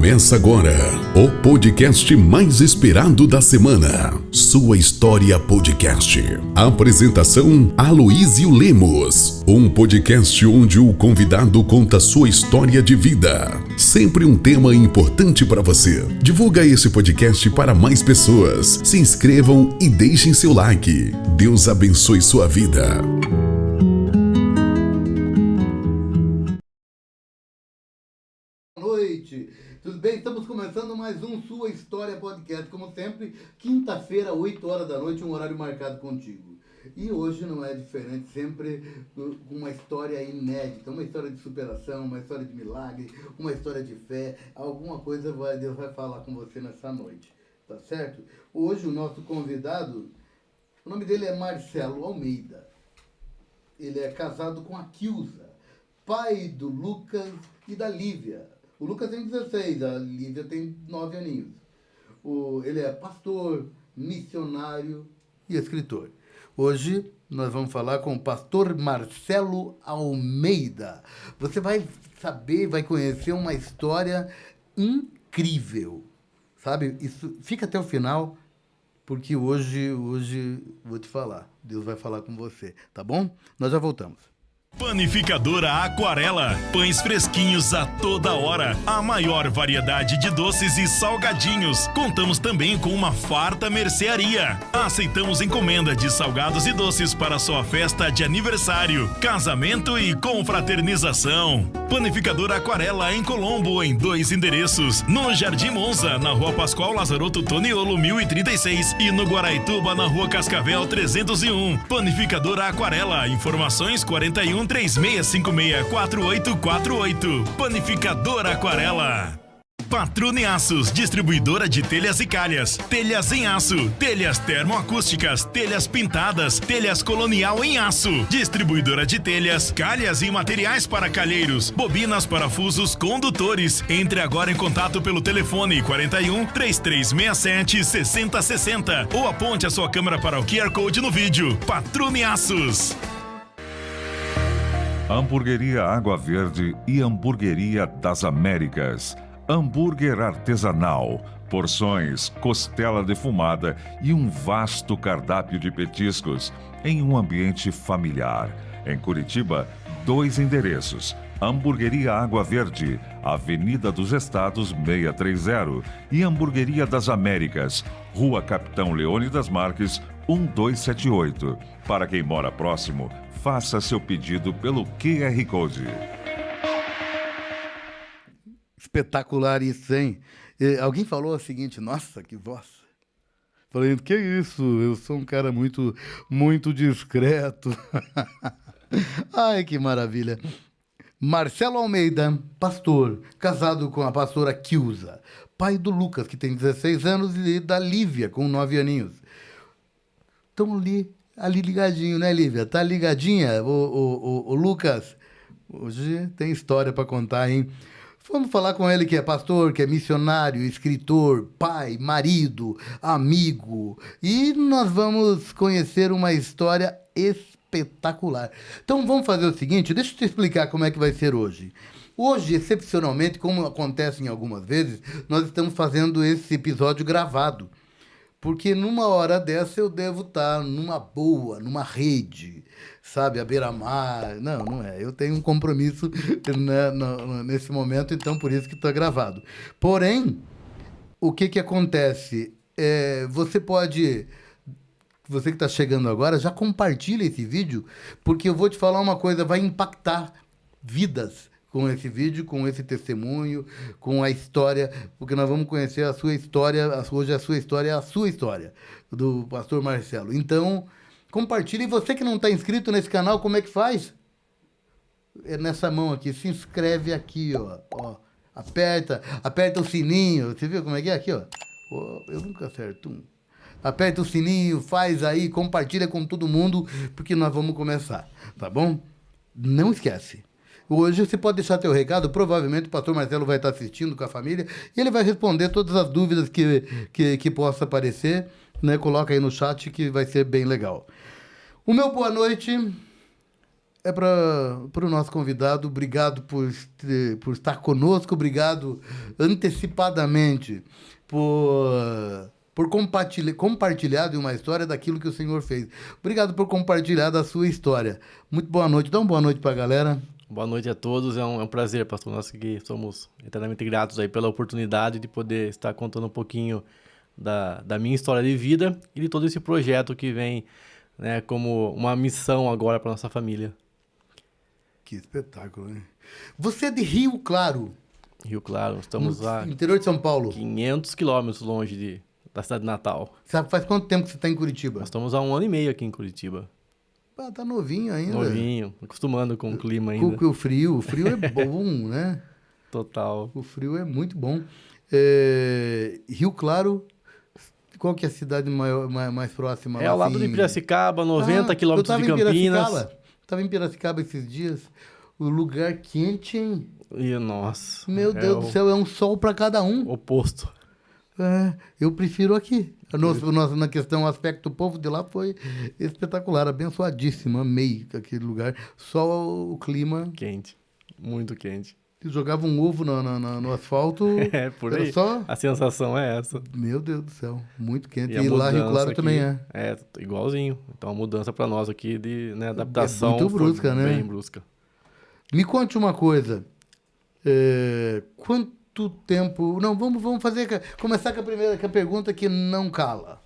Começa agora o podcast mais esperado da semana. Sua História Podcast. Apresentação: Aloísio Lemos. Um podcast onde o convidado conta sua história de vida. Sempre um tema importante para você. Divulga esse podcast para mais pessoas. Se inscrevam e deixem seu like. Deus abençoe sua vida. Boa noite, tudo bem? Estamos começando mais um Sua História Podcast, como sempre, quinta-feira, 8 horas da noite, um horário marcado contigo. E hoje não é diferente, sempre com uma história inédita, uma história de superação, uma história de milagre, uma história de fé, alguma coisa Deus vai falar com você nessa noite, tá certo? Hoje o nosso convidado, o nome dele é Marcelo Almeida. Ele é casado com a Kilza, pai do Lucas e da Lívia. O Lucas tem 16, a Lívia tem 9 aninhos. Ele é pastor, missionário e escritor. Hoje nós vamos falar com o pastor Marcelo Almeida. Você vai saber, vai conhecer uma história incrível, sabe? Isso, fica até o final, porque hoje vou te falar. Deus vai falar com você, tá bom? Nós já voltamos. Panificadora Aquarela, pães fresquinhos a toda hora, a maior variedade de doces e salgadinhos. Contamos também com uma farta mercearia. Aceitamos encomenda de salgados e doces para sua festa de aniversário, casamento e confraternização. Panificadora Aquarela em Colombo, em 2 endereços: no Jardim Monza, na Rua Pascoal Lazarotto Toniolo 1036 e no Guaraituba, na Rua Cascavel 301. Panificadora Aquarela, informações 41 3656-4848. Panificadora Aquarela. Patrone Aços, distribuidora de telhas e calhas, telhas em aço, telhas termoacústicas, telhas pintadas, telhas colonial em aço, distribuidora de telhas, calhas e materiais para calheiros, bobinas, parafusos, condutores. Entre agora em contato pelo telefone 41 3367 6060 ou aponte a sua câmera para o QR Code no vídeo. Patrone Aços. Hamburgueria Água Verde e Hamburgueria das Américas. Hambúrguer artesanal, porções, costela defumada e um vasto cardápio de petiscos em um ambiente familiar. Em Curitiba, 2 endereços: Hamburgueria Água Verde, Avenida dos Estados 630, e Hamburgueria das Américas, Rua Capitão Leônidas Marques 1278. Para quem mora próximo, faça seu pedido pelo QR Code. Espetacular isso, hein? Alguém falou o seguinte: nossa, que voz. Falei, que isso? Eu sou um cara muito discreto. Ai, que maravilha. Marcelo Almeida, pastor, casado com a pastora Kilza, pai do Lucas, que tem 16 anos, e da Lívia, com 9 aninhos. Estão ali ligadinho, né, Lívia? Tá ligadinha, o Lucas? Hoje tem história para contar, hein? Vamos falar com ele, que é pastor, que é missionário, escritor, pai, marido, amigo. E nós vamos conhecer uma história espetacular. Então vamos fazer o seguinte, deixa eu te explicar como é que vai ser hoje. Hoje, excepcionalmente, como acontece em algumas vezes, nós estamos fazendo esse episódio gravado. Porque numa hora dessa eu devo estar numa boa, numa rede, sabe, à beira-mar. Não é. Eu tenho um compromisso, né, nesse momento, então por isso que está gravado. Porém, o que acontece? Você que está chegando agora, já compartilha esse vídeo, porque eu vou te falar uma coisa, vai impactar vidas com esse vídeo, com esse testemunho, com a história, porque nós vamos conhecer a sua história. Hoje a sua história é a sua história, do pastor Marcelo. Então, compartilhe. E você que não está inscrito nesse canal, como é que faz? É nessa mão aqui, se inscreve aqui, ó. Aperta o sininho. Você viu como é que é aqui, ó? Eu nunca acerto. Aperta o sininho, faz aí, compartilha com todo mundo, porque nós vamos começar, tá bom? Não esquece. Hoje você pode deixar teu recado, provavelmente o pastor Marcelo vai estar assistindo com a família e ele vai responder todas as dúvidas que possa aparecer, né? Coloca aí no chat que vai ser bem legal. O meu boa noite é para o nosso convidado. Obrigado por estar conosco, obrigado antecipadamente por compartilhar de uma história daquilo que o senhor fez. Obrigado por compartilhar da sua história. Muito boa noite. Dá uma boa noite para a galera. Boa noite a todos, é um prazer, pastor. Nós que somos eternamente gratos aí pela oportunidade de poder estar contando um pouquinho da minha história de vida e de todo esse projeto que vem, né, como uma missão agora para nossa família. Que espetáculo, né? Você é de Rio Claro. Rio Claro, estamos no interior de São Paulo. 500 quilômetros longe da cidade de Natal. Sabe, faz quanto tempo que você está em Curitiba? Nós estamos há 1 ano e meio aqui em Curitiba. Ah, tá novinho ainda. Novinho, acostumando com o clima ainda. Com o frio é bom, né? Total. O frio é muito bom. Rio Claro, qual que é a cidade mais próxima? É ao lado de Piracicaba, 90 quilômetros de Campinas. Estava em Piracicaba esses dias. O lugar quente, hein? E, nossa. Meu Deus do céu, é um sol para cada um. Oposto. Eu prefiro aqui. Na questão aspecto povo de lá foi espetacular, abençoadíssimo, amei aquele lugar. Só o clima... Quente, muito quente. Jogava um ovo no asfalto. Por aí. A sensação é essa. Meu Deus do céu, muito quente. E lá Rio Claro aqui, também é. É, igualzinho. Então a mudança para nós aqui de adaptação. Muito brusca, né? Bem brusca. Me conte uma coisa. Quanto tempo... Não, vamos começar com a pergunta que não cala.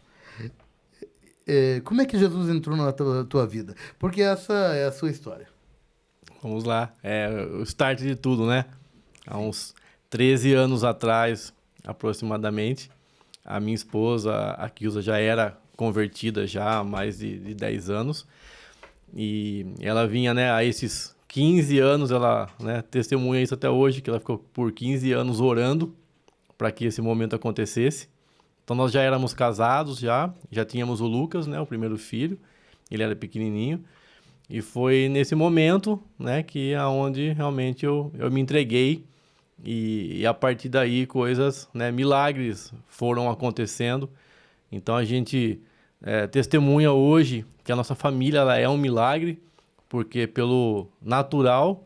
Como é que Jesus entrou na tua vida? Porque essa é a sua história. Vamos lá. O start de tudo, né? Há uns 13 anos atrás, aproximadamente, a minha esposa, a Kilza, já era convertida já há mais de 10 anos. E ela vinha, né, a esses 15 anos, ela, né, testemunha isso até hoje, que ela ficou por 15 anos orando para que esse momento acontecesse. Então nós já éramos casados, já tínhamos o Lucas, né, o primeiro filho, ele era pequenininho. E foi nesse momento, né, que é onde realmente eu me entreguei e a partir daí coisas, né, milagres foram acontecendo. Então a gente testemunha hoje que a nossa família ela é um milagre, porque pelo natural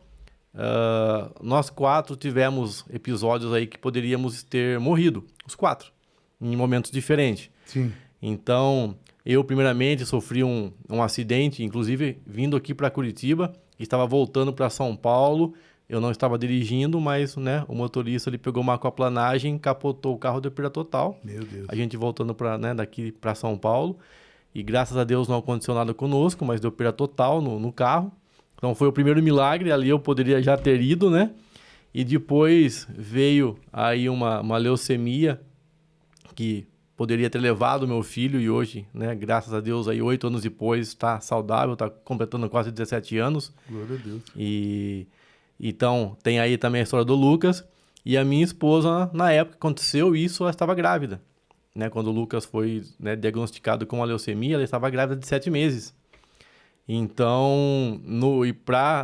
nós 4 tivemos episódios aí que poderíamos ter morrido, os 4, em momentos diferentes. Sim. Então... Eu, primeiramente, sofri um acidente, inclusive vindo aqui para Curitiba, estava voltando para São Paulo, eu não estava dirigindo, mas, né, o motorista ele pegou uma aquaplanagem, capotou o carro, deu perda total. Meu Deus. A gente voltando daqui para São Paulo, e graças a Deus não aconteceu nada conosco, mas deu perda total no carro. Então foi o primeiro milagre, ali eu poderia já ter ido, né? E depois veio aí uma leucemia que... poderia ter levado o meu filho e hoje, né, graças a Deus, aí 8 anos depois, está saudável, está completando quase 17 anos. Glória a Deus. E então, tem aí também a história do Lucas. E a minha esposa, na época que aconteceu isso, ela estava grávida. Né? Quando o Lucas foi, né, diagnosticado com a leucemia, ela estava grávida de 7 meses. Então,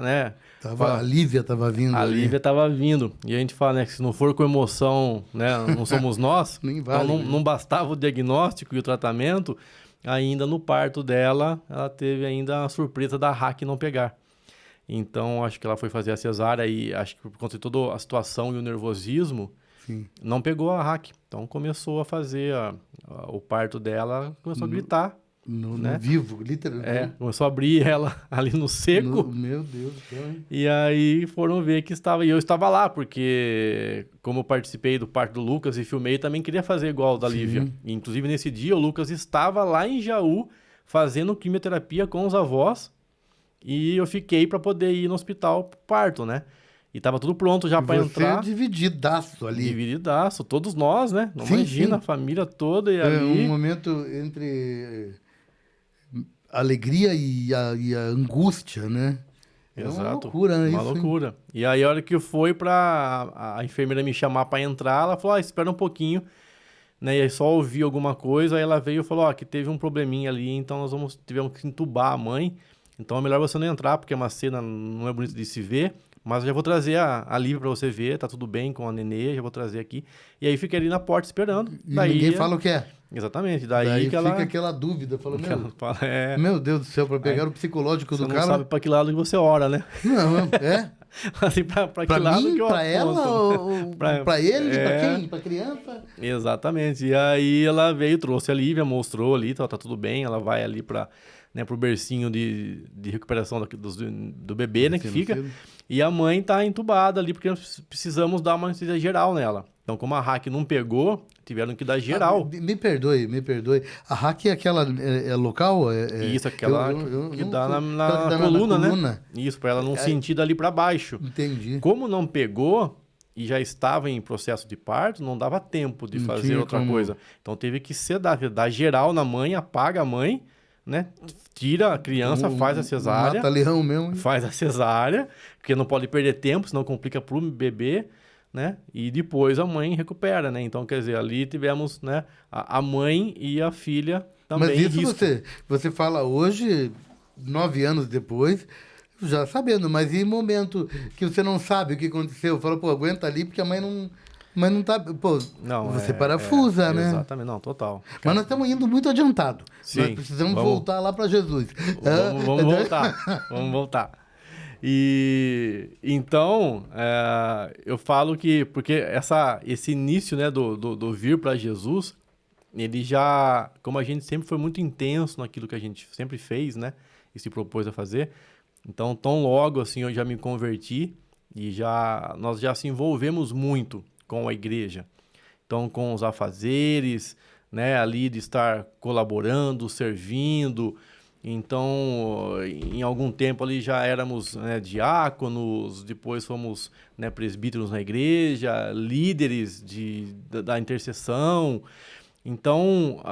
né... A Lívia estava vindo. A Lívia estava vindo. E a gente fala, né, que se não for com emoção, né, não somos nós. Nem vale, então não bastava o diagnóstico e o tratamento, ainda no parto dela, ela teve ainda a surpresa da hack não pegar. Então, acho que ela foi fazer a cesárea e acho que por conta de toda a situação e o nervosismo, sim, não pegou a hack. Então, começou a fazer o parto dela, começou a gritar. No né? Vivo, literalmente. Começou a abrir ela ali no seco. Meu Deus do céu, hein? E aí foram ver que estava... E eu estava lá, porque como eu participei do parto do Lucas e filmei, também queria fazer igual o da Lívia. E, inclusive, nesse dia, o Lucas estava lá em Jaú, fazendo quimioterapia com os avós. E eu fiquei para poder ir no hospital pro parto, né? E tava tudo pronto já para entrar. Divididaço ali. Divididaço, todos nós, né? Não sim, imagina, sim. A família toda e ali... um momento entre... alegria e a angústia, né? Exato. É uma loucura, né? Uma loucura. E aí, a hora que foi pra a enfermeira me chamar pra entrar, ela falou, espera um pouquinho, né? E aí só ouvi alguma coisa, aí ela veio e falou, que teve um probleminha ali, então tivemos que entubar a mãe, então é melhor você não entrar, porque é uma cena não é bonita de se ver, Mas eu já vou trazer a Lívia para você ver, tá tudo bem com a nenê, já vou trazer aqui. E aí fica ali na porta esperando. E ninguém fala o que é. Exatamente, daí que fica ela... aquela dúvida, fala, que ela fala, meu Deus do céu, para pegar o psicológico você do não cara... sabe para que lado que você ora, né? Não, é... Assim, pra que Pra lado mim, que eu pra ela, aponto? pra ele, pra quem? Pra criança? Exatamente. E aí ela veio, trouxe a Lívia, mostrou ali, tá tudo bem. Ela vai ali pro bercinho de recuperação do bebê, né, que fica. E a mãe tá entubada ali, porque nós precisamos dar uma anestesia geral nela. Então, como a hack não pegou, tiveram que dar geral. Me perdoe. A hack é aquela local? Isso, aquela que dá na coluna, né? Isso, pra ela não sentir dali pra baixo. Entendi. Como não pegou e já estava em processo de parto, não dava tempo de fazer outra coisa. Então teve que dar geral na mãe, apaga a mãe, né? Tira a criança, faz a cesárea. Mata leão mesmo. Faz a cesárea, porque não pode perder tempo, senão complica pro bebê, né? E depois a mãe recupera, né? Então, quer dizer, ali tivemos, né, a mãe e a filha também. Mas isso você fala hoje, 9 anos depois, já sabendo, mas e momento que você não sabe o que aconteceu? Fala, pô, aguenta ali, porque a mãe não tá... Pô, não, você parafusa, né? Exatamente, não, total. Mas nós estamos indo muito adiantado. Sim, nós precisamos voltar lá para Jesus. Vamos voltar, vamos voltar. E então, eu falo que, porque esse início, né, do vir para Jesus, ele já, como a gente sempre foi muito intenso naquilo que a gente sempre fez, né, e se propôs a fazer, então, tão logo assim, eu já me converti e nós já se envolvemos muito com a igreja. Então, com os afazeres, né, ali de estar colaborando, servindo. Então, em algum tempo ali já éramos, né, diáconos, depois fomos, né, presbíteros na igreja, líderes da intercessão. Então,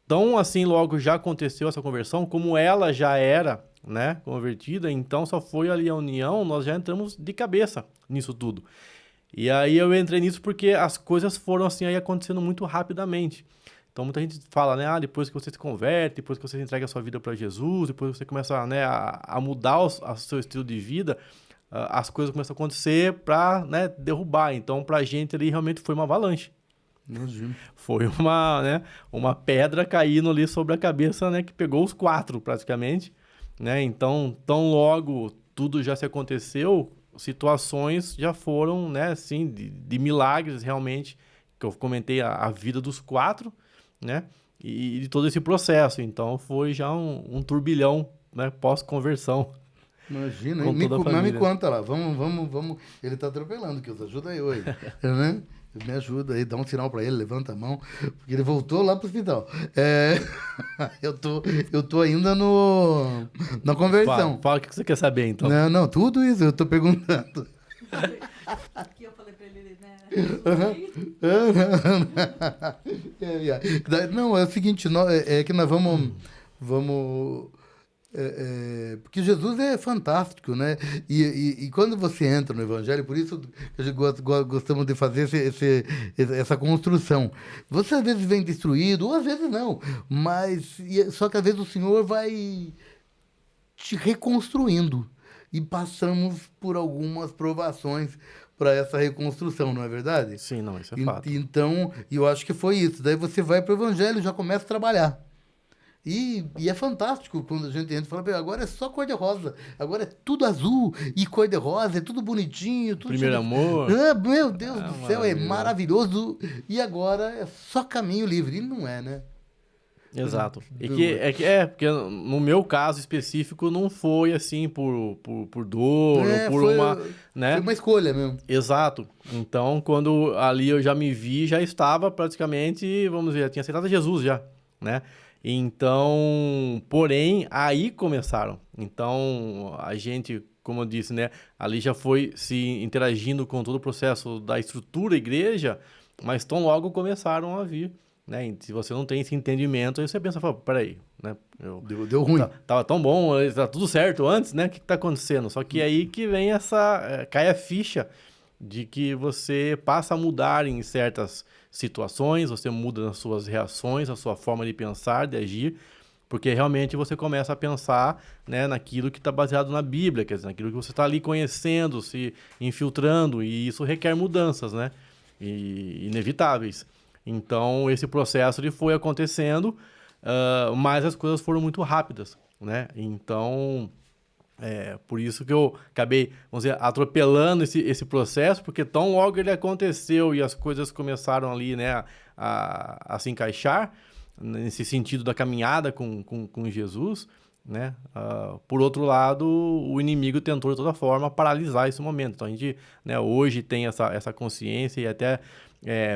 tão assim logo já aconteceu essa conversão, como ela já era, né, convertida, então só foi ali a união, nós já entramos de cabeça nisso tudo. E aí eu entrei nisso porque as coisas foram assim aí acontecendo muito rapidamente. Então muita gente fala, né, depois que você se converte, depois que você entrega a sua vida para Jesus, depois que você começa, né, a mudar o seu estilo de vida, as coisas começam a acontecer para, né, derrubar. Então pra gente ali realmente foi uma avalanche. Imagina. Foi uma pedra caindo ali sobre a cabeça, né, que pegou os 4 praticamente, né? Então, tão logo tudo já se aconteceu, situações já foram, né, assim, de milagres realmente, que eu comentei a vida dos 4, né, e de todo esse processo. Então, foi já um turbilhão, né, pós-conversão. Imagina, mas me conta lá, vamos, ele tá atropelando, que ajuda eu aí, né? Me ajuda aí, dá um sinal para ele, levanta a mão, porque ele voltou lá pro hospital. Eu tô ainda na conversão. Fala o que você quer saber, então. Não, tudo isso eu tô perguntando. Aqui eu falei para ele, né? Não, é o seguinte, é que nós vamos porque Jesus é fantástico, né? E quando você entra no Evangelho, por isso que a gente gostamos de fazer essa construção. Você às vezes vem destruído, ou às vezes não, mas só que às vezes o Senhor vai te reconstruindo. E passamos por algumas provações para essa reconstrução, não é verdade? Sim, não, isso é fato. Então, eu acho que foi isso. Daí você vai para o Evangelho e já começa a trabalhar. E é fantástico quando a gente entra e fala, agora é só cor-de-rosa, agora é tudo azul e cor-de-rosa, é tudo bonitinho. Tudo Primeiro amor. Meu Deus do céu, é maravilhoso. E agora é só caminho livre. E não é, né? Exato. Porque no meu caso específico não foi assim por dor, ou por uma, né? Foi uma escolha mesmo. Exato. Então, quando ali eu já me vi, já estava praticamente, vamos ver, já tinha aceitado Jesus já, né? Então, porém, aí começaram. Então, a gente, como eu disse, né, ali já foi se interagindo com todo o processo da estrutura igreja, mas tão logo começaram a vir, né? E se você não tem esse entendimento, aí você pensa, peraí, né? Deu ruim. Tava tão bom, tá tudo certo antes, né? O que tá acontecendo? Só que aí que vem cai a ficha de que você passa a mudar em certas situações, você muda nas suas reações, a sua forma de pensar, de agir, Porque realmente você começa a pensar, né, naquilo que está baseado na Bíblia, quer dizer, naquilo que você está ali conhecendo, se infiltrando, e isso requer mudanças, né? E inevitáveis. Então, esse processo ele foi acontecendo, mas as coisas foram muito rápidas, né? Então, por isso que eu acabei, vamos dizer, atropelando esse processo, porque tão logo ele aconteceu e as coisas começaram ali, né, a se encaixar, nesse sentido da caminhada com Jesus, né? Por outro lado, o inimigo tentou de toda forma paralisar esse momento. Então a gente, né, hoje tem essa consciência e até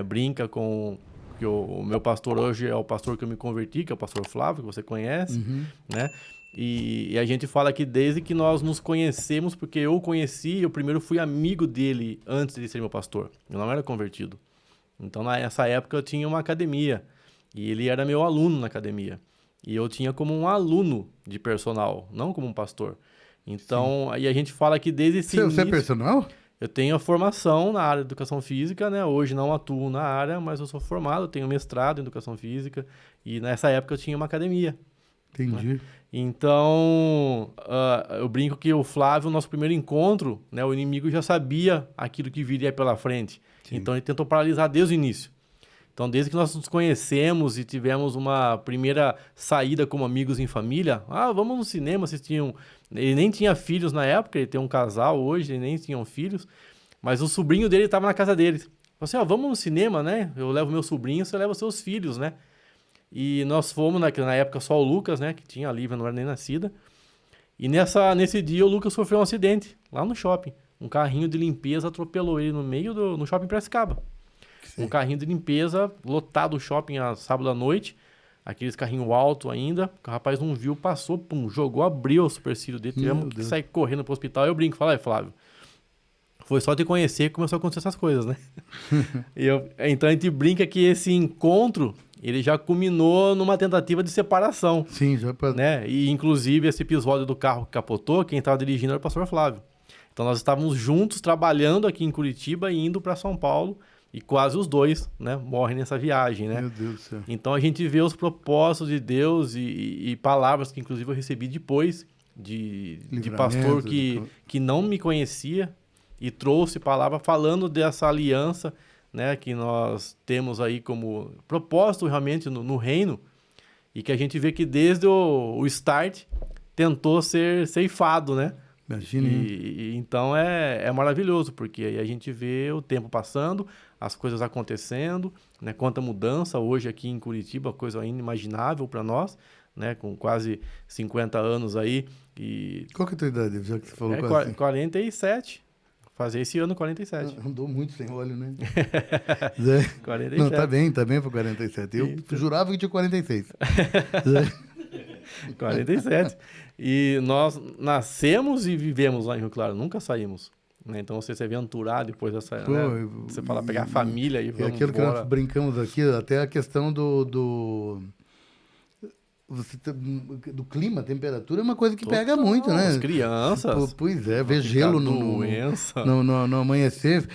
brinca com que o meu pastor hoje é o pastor que eu me converti, que é o pastor Flávio, que você conhece, né? E a gente fala que desde que nós nos conhecemos, porque eu o conheci, eu primeiro fui amigo dele antes de ser meu pastor. Eu não era convertido. Então nessa época eu tinha uma academia. E ele era meu aluno na academia. E eu tinha como um aluno de personal, não como um pastor. Então, aí a gente fala que desde esse início... Você é personal? Eu tenho a formação na área de educação física, né? Hoje não atuo na área, mas eu sou formado, eu tenho mestrado em educação física. E nessa época eu tinha uma academia. Entendi. Né? Então, eu brinco que o Flávio, nosso primeiro encontro, né? O inimigo já sabia aquilo que viria pela frente. Sim. Então, ele tentou paralisar desde o início. Então, desde que nós nos conhecemos e tivemos uma primeira saída como amigos em família, vamos no cinema, assistiam. Ele nem tinha filhos na época, ele tem um casal hoje, ele nem tinham filhos, mas o sobrinho dele estava na casa deles. Falei assim, vamos no cinema, né? Eu levo meu sobrinho, você leva seus filhos, né? E nós fomos, na época, só o Lucas, né? Que tinha a Lívia, não era nem nascida. E nesse dia o Lucas sofreu um acidente, lá no shopping. Um carrinho de limpeza atropelou ele no shopping Piracicaba. Um carrinho de limpeza lotado o shopping sábado à noite, aqueles carrinhos alto ainda, o rapaz não viu, passou, pum, jogou, abriu o supercílio dele, tivemos que sair correndo pro hospital. Eu brinco, falo, Flávio, foi só te conhecer que começou a acontecer essas coisas, né? Então a gente brinca que esse encontro, ele já culminou numa tentativa de separação. Sim, já para... Né? E inclusive esse episódio do carro que capotou, quem estava dirigindo era o pastor Flávio. Então nós estávamos juntos, trabalhando aqui em Curitiba e indo para São Paulo, e quase os dois, né, morrem nessa viagem, né? Meu Deus do céu. Então a gente vê os propósitos de Deus e palavras que inclusive eu recebi depois de pastor que não me conhecia e trouxe palavra falando dessa aliança, né, que nós temos aí como propósito realmente no reino, e que a gente vê que desde o start tentou ser ceifado, né? Imagina. Então é maravilhoso, porque aí a gente vê o tempo passando, as coisas acontecendo, né? Quanta mudança hoje aqui em Curitiba, coisa inimaginável para nós, né? Com quase 50 anos aí. Qual que é a tua idade, já que você falou? 47. Fazer esse ano 47. Andou muito sem óleo, né? 47. Não, tá bem para 47. Eu jurava que tinha 46. 47. E nós nascemos e vivemos lá em Rio Claro, nunca saímos. Né? Então você se aventurar depois dessa. Né? Você fala pegar a família e vamos aquilo embora. que nós brincamos aqui, até a questão do clima, temperatura, é uma coisa que pega muito, né? As crianças. Pois é, ver gelo no amanhecer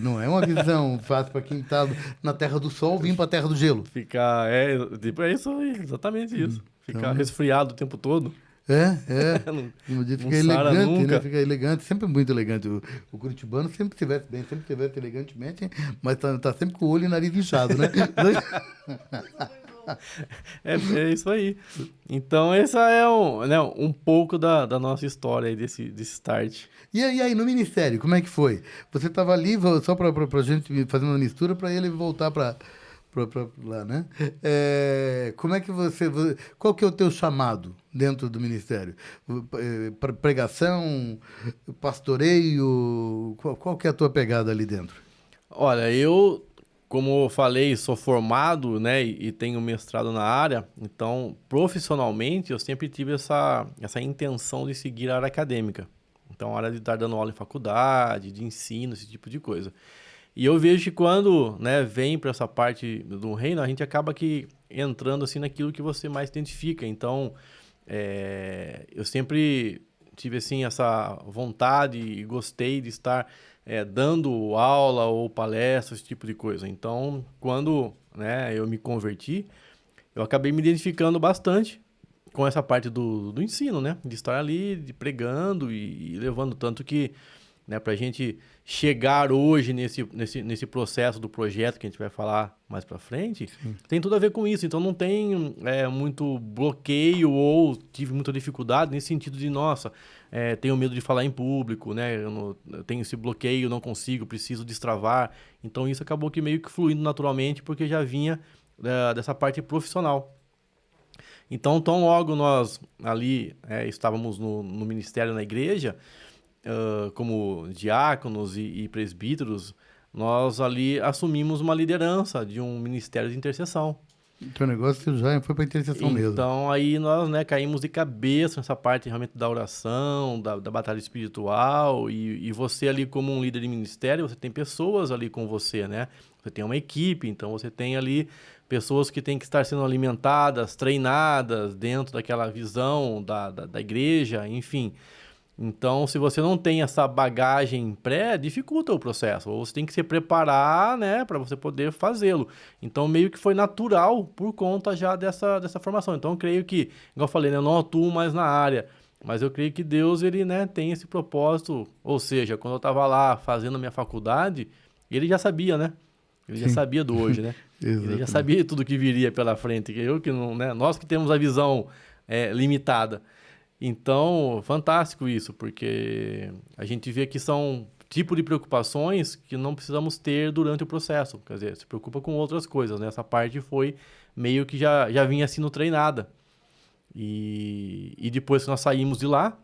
não é uma visão fácil para quem está na terra do sol vir para a terra do gelo. É isso aí, exatamente isso. Ficar resfriado o tempo todo. Fica elegante, né? Fica elegante, sempre muito elegante. O curitibano sempre estivesse bem, sempre estivesse elegantemente, mas tá sempre com o olho e o nariz inchado, né? É isso aí. Então, essa é um pouco da nossa história aí desse start. E aí, no ministério, como é que foi? Você estava ali, só pra gente fazer uma mistura, para ele voltar para lá, né? Como é que qual que é o teu chamado dentro do ministério? Pregação, pastoreio, qual que é a tua pegada ali dentro? Olha, eu, como eu falei, sou formado, né, e tenho mestrado na área, então, profissionalmente, eu sempre tive essa intenção de seguir a área acadêmica. Então, a área de estar dando aula em faculdade, de ensino, esse tipo de coisa. E eu vejo que quando, né, vem para essa parte do reino, a gente acaba que entrando assim naquilo que você mais identifica. Então, eu sempre tive assim essa vontade e gostei de estar dando aula ou palestra, esse tipo de coisa. Então, quando, né, eu me converti, eu acabei me identificando bastante com essa parte do ensino, né? De estar ali, de pregando e levando. Tanto que, né, para a gente chegar hoje nesse processo do projeto que a gente vai falar mais para frente, tem tudo a ver com isso. Então não tem muito bloqueio ou tive muita dificuldade nesse sentido de, nossa, tenho medo de falar em público, né? Eu tenho esse bloqueio, não consigo, preciso destravar. Então isso acabou que meio que fluindo naturalmente, porque já vinha dessa parte profissional. Então, tão logo nós ali estávamos no ministério na igreja, como diáconos e presbíteros, nós ali assumimos uma liderança de um ministério de intercessão. Então o negócio já foi para intercessão mesmo. Então aí nós, né, caímos de cabeça nessa parte realmente da oração, da batalha espiritual, e você ali como um líder de ministério, você tem pessoas ali com você, né? Você tem uma equipe, então você tem ali pessoas que têm que estar sendo alimentadas, treinadas dentro daquela visão da igreja, enfim. Então, se você não tem essa bagagem dificulta o processo. Ou você tem que se preparar, né, para você poder fazê-lo. Então, meio que foi natural por conta já dessa formação. Então, eu creio que, igual eu falei, né, eu não atuo mais na área, mas eu creio que Deus, ele, né, tem esse propósito. Ou seja, quando eu estava lá fazendo a minha faculdade, ele já sabia, né? Ele já sabia do hoje, né? Ele já sabia tudo que viria pela frente. Que não, né? Nós que temos a visão limitada. Então, fantástico isso, porque a gente vê que são tipo de preocupações que não precisamos ter durante o processo. Quer dizer, se preocupa com outras coisas, né? Essa parte foi meio que já vinha sendo treinada. E depois que nós saímos de lá,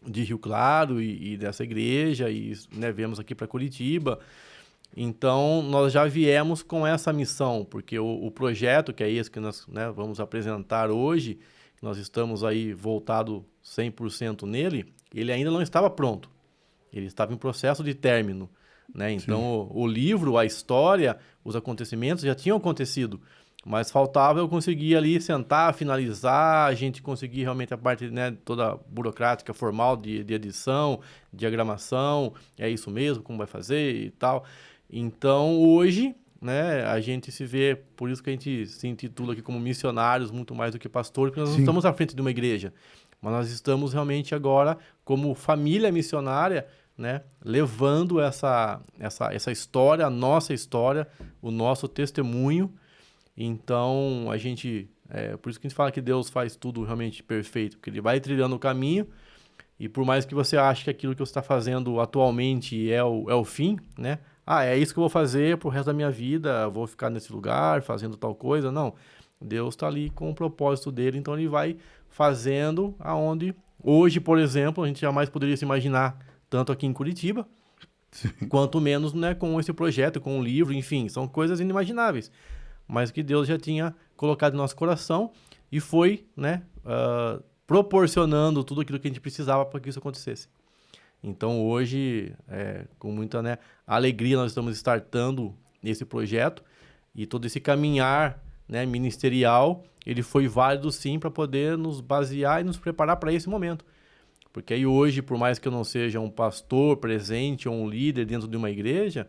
de Rio Claro e dessa igreja, e né, viemos aqui para Curitiba, então nós já viemos com essa missão, porque o projeto, que é esse que nós, né, vamos apresentar hoje, nós estamos aí voltado 100% nele, ele ainda não estava pronto. Ele estava em processo de término, né? Então, o livro, a história, os acontecimentos já tinham acontecido, mas faltava eu conseguir ali sentar, finalizar, a gente conseguir realmente a parte, né, toda burocrática, formal de edição, diagramação, é isso mesmo, como vai fazer e tal. Então, hoje, né, a gente se vê, por isso que a gente se intitula aqui como missionários, muito mais do que pastores, porque nós não estamos à frente de uma igreja, mas nós estamos realmente agora como família missionária, né, levando essa história, a nossa história, o nosso testemunho. Então, a gente, por isso que a gente fala que Deus faz tudo realmente perfeito, porque Ele vai trilhando o caminho, e por mais que você ache que aquilo que você está fazendo atualmente é o fim, né, é isso que eu vou fazer pro resto da minha vida, vou ficar nesse lugar fazendo tal coisa. Não, Deus está ali com o propósito dele, então ele vai fazendo aonde... Hoje, por exemplo, a gente jamais poderia se imaginar, tanto aqui em Curitiba, quanto menos, né, com esse projeto, com o livro, enfim, são coisas inimagináveis, mas que Deus já tinha colocado no nosso coração e foi, né, proporcionando tudo aquilo que a gente precisava para que isso acontecesse. Então, hoje, com muita, né, alegria, nós estamos startando esse projeto e todo esse caminhar, né, ministerial, ele foi válido, sim, para poder nos basear e nos preparar para esse momento. Porque aí hoje, por mais que eu não seja um pastor presente ou um líder dentro de uma igreja,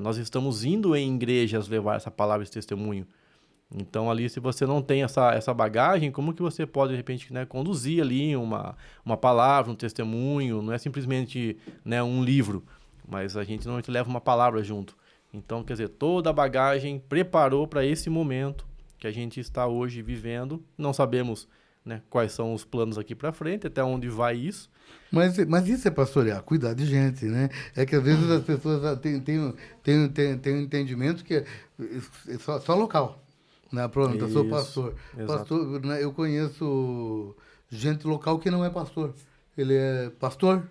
nós estamos indo em igrejas levar essa palavra, esse testemunho. Então, ali, se você não tem essa bagagem, como que você pode, de repente, né, conduzir ali uma palavra, um testemunho? Não é simplesmente, né, um livro, mas a gente normalmente leva uma palavra junto. Então, quer dizer, toda a bagagem preparou para esse momento que a gente está hoje vivendo. Não sabemos, né, quais são os planos aqui para frente, até onde vai isso. Mas isso é pastorear, cuidar de gente, né? É que às vezes as pessoas têm um entendimento que é só local. Pronto, eu sou pastor. Pastor, né, eu conheço gente local que não é pastor. Ele é pastor,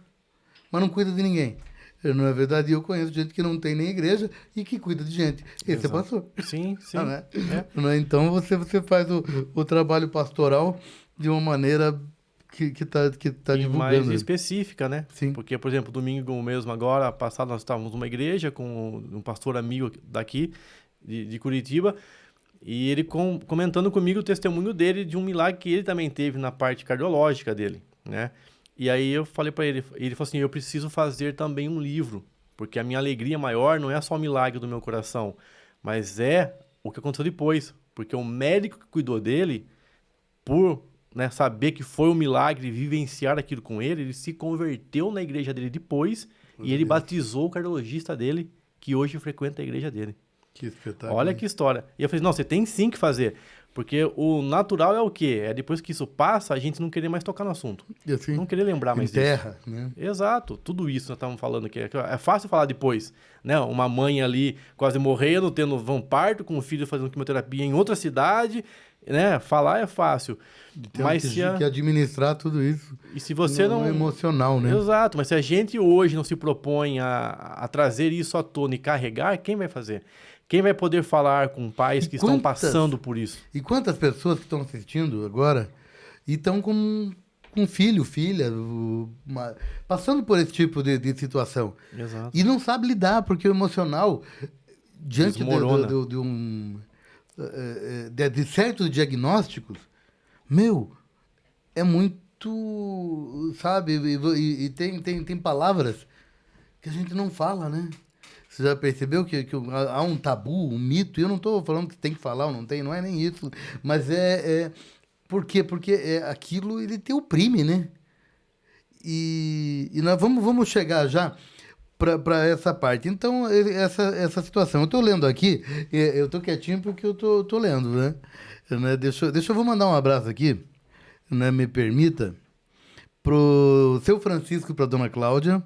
mas não cuida de ninguém. Não é verdade? Eu conheço gente que não tem nem igreja e que cuida de gente. Esse é pastor. Sim. Né? Então, você faz o trabalho pastoral de uma maneira que tá divulgando. Mais específica, né? Sim. Porque, por exemplo, domingo mesmo agora, passado, nós estávamos numa igreja com um pastor amigo daqui, de Curitiba, e ele comentando comigo o testemunho dele de um milagre que ele também teve na parte cardiológica dele, né? E aí eu falei para ele falou assim, eu preciso fazer também um livro, porque a minha alegria maior não é só o milagre do meu coração, mas é o que aconteceu depois, porque o médico que cuidou dele, por né, saber que foi um milagre, vivenciar aquilo com ele se converteu na igreja dele depois e ele batizou o cardiologista dele, que hoje frequenta a igreja dele. Que espetáculo. Olha que história. E eu falei, não, você tem sim que fazer. Porque o natural é o quê? É depois que isso passa, a gente não querer mais tocar no assunto. E assim, Não querer lembrar mais disso. enterra, né? Exato. Tudo isso nós estamos falando aqui. É fácil falar depois, né? Uma mãe ali quase morrendo, tendo um parto, com o filho fazendo quimioterapia em outra cidade, né? Falar é fácil. Mas que administrar tudo isso. E se você não... emocional, né? Exato. Mas se a gente hoje não se propõe a trazer isso à tona e carregar, quem vai fazer? Quem vai poder falar com pais que estão passando por isso? E quantas pessoas que estão assistindo agora e estão com filho, filha, passando por esse tipo de situação. Exato. E não sabe lidar, porque o emocional, diante Desmorona. de certos diagnósticos, é muito, sabe? E tem palavras que a gente não fala, né? Você já percebeu que há um tabu, um mito? E eu não estou falando que tem que falar ou não tem, não é nem isso. Mas por quê? Porque aquilo ele te oprime, né? E nós vamos chegar já para essa parte. Então, essa situação. Eu estou lendo aqui, eu estou quietinho porque eu tô lendo, né? Deixa eu vou mandar um abraço aqui, né? Me permita, pro seu Francisco e para dona Cláudia,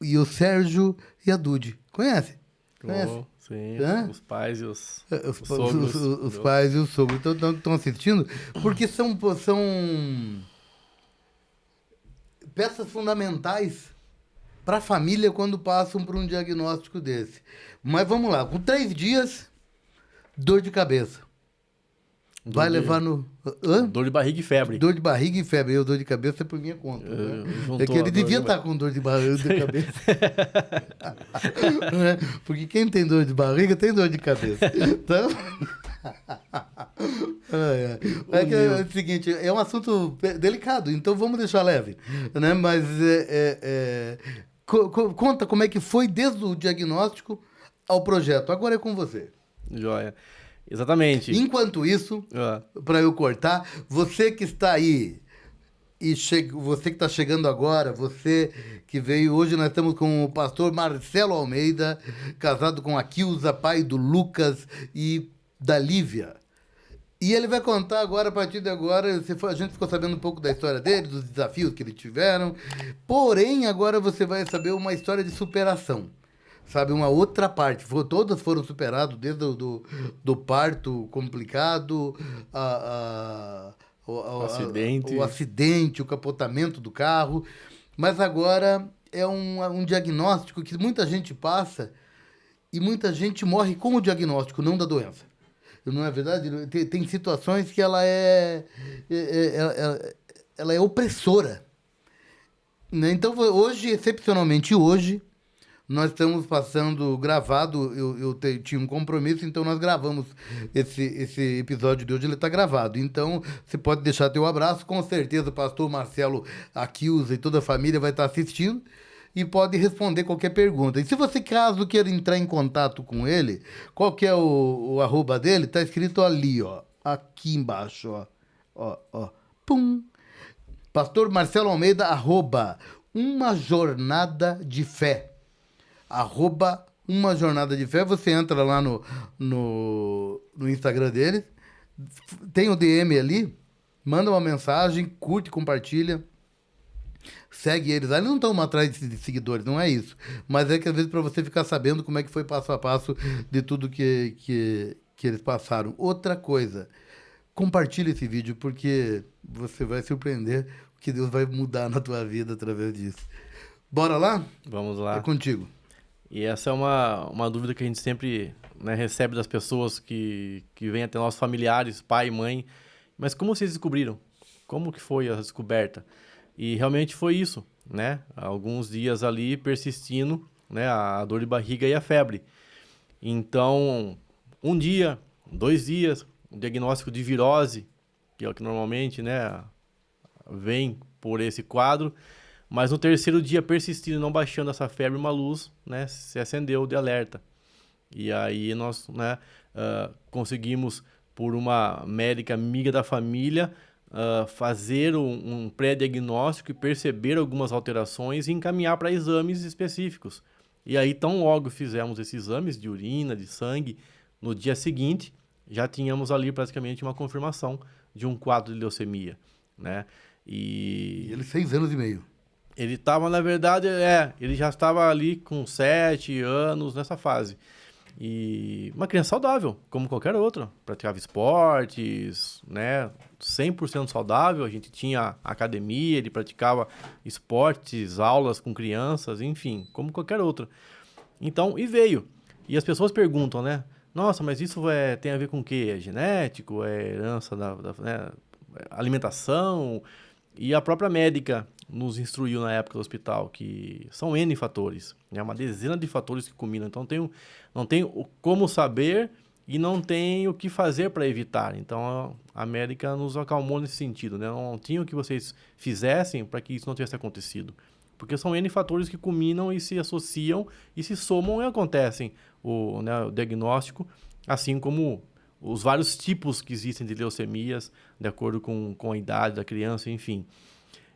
e o Sérgio e a Dude. Conhece? Oh, sim, Hã? os pais e os Os sogros. pais e os sogros estão assistindo, porque são peças fundamentais para a família quando passam por um diagnóstico desse. Mas vamos lá, com 3 dias, dor de cabeça. Vai levar no... Hã? Dor de barriga e febre. Dor de barriga e febre. Eu, dor de cabeça é por minha conta. Né? É que ele devia estar com dor de barriga de cabeça. Né? Porque quem tem dor de barriga tem dor de cabeça. Então... é o seguinte, é um assunto delicado, então vamos deixar leve. Né? Mas conta como é que foi desde o diagnóstico ao projeto. Agora é com você. Joia. Exatamente. Enquanto isso, para eu cortar, você que está aí, você que está chegando agora, você que veio, hoje nós estamos com o pastor Marcelo Almeida, casado com a Kilza, pai do Lucas e da Lívia. E ele vai contar agora, a partir de agora, a gente ficou sabendo um pouco da história dele, dos desafios que eles tiveram, porém agora você vai saber uma história de superação. Sabe, uma outra parte. Todas foram superadas, desde do parto complicado, o acidente, o capotamento do carro. Mas agora é um diagnóstico que muita gente passa e muita gente morre com o diagnóstico, não da doença. Não é verdade? Tem situações que ela é opressora. Né? Então, hoje, excepcionalmente hoje, nós estamos passando gravado, eu tinha um compromisso, então nós gravamos esse episódio de hoje, ele está gravado. Então, você pode deixar teu abraço, com certeza o pastor Marcelo Aquilza e toda a família vai estar assistindo e pode responder qualquer pergunta. E se você, caso queira entrar em contato com ele, qual que é o arroba dele? Está escrito ali, ó, aqui embaixo, ó, pum. Pastor Marcelo Almeida, arroba Uma Jornada de Fé. Arroba Uma Jornada de Fé. Você entra lá no Instagram deles, tem o DM ali, manda uma mensagem, curte, compartilha, segue eles. Eles não estão atrás de seguidores, não é isso. Mas é que às vezes para você ficar sabendo como é que foi passo a passo de tudo que eles passaram. Outra coisa, compartilha esse vídeo, porque você vai surpreender o que Deus vai mudar na tua vida através disso. Bora lá? Vamos lá. É contigo. E essa é uma dúvida que a gente sempre, né, recebe das pessoas que vêm até nossos familiares, pai e mãe. Mas como vocês descobriram? Como que foi a descoberta? E realmente foi isso, né? Alguns dias ali persistindo, né, a dor de barriga e a febre. Então, 1 dia, 2 dias, o diagnóstico de virose, que é o que normalmente, né, vem por esse quadro. Mas no 3º dia, persistindo, não baixando essa febre, uma luz, né, se acendeu de alerta. E aí nós, né, conseguimos, por uma médica amiga da família, fazer um pré-diagnóstico e perceber algumas alterações e encaminhar para exames específicos. E aí, tão logo fizemos esses exames de urina, de sangue, no dia seguinte, já tínhamos ali praticamente uma confirmação de um quadro de leucemia, né? E ele 6 anos e meio. Ele estava, na verdade, ele já estava ali com 7 anos nessa fase. E uma criança saudável, como qualquer outra. Praticava esportes, né? 100% saudável. A gente tinha academia, ele praticava esportes, aulas com crianças, enfim, como qualquer outra. Então, e veio. E as pessoas perguntam, né? Nossa, mas isso tem a ver com o quê? É genético? É herança né? Alimentação? E a própria médica nos instruiu na época do hospital que são N fatores, né? Uma dezena de fatores que combinam. Então, não tem como saber e não tem o que fazer para evitar. Então, a médica nos acalmou nesse sentido, né? Não tinha o que vocês fizessem para que isso não tivesse acontecido. Porque são N fatores que combinam e se associam e se somam e acontecem o diagnóstico, assim como os vários tipos que existem de leucemias, de acordo com a idade da criança, enfim.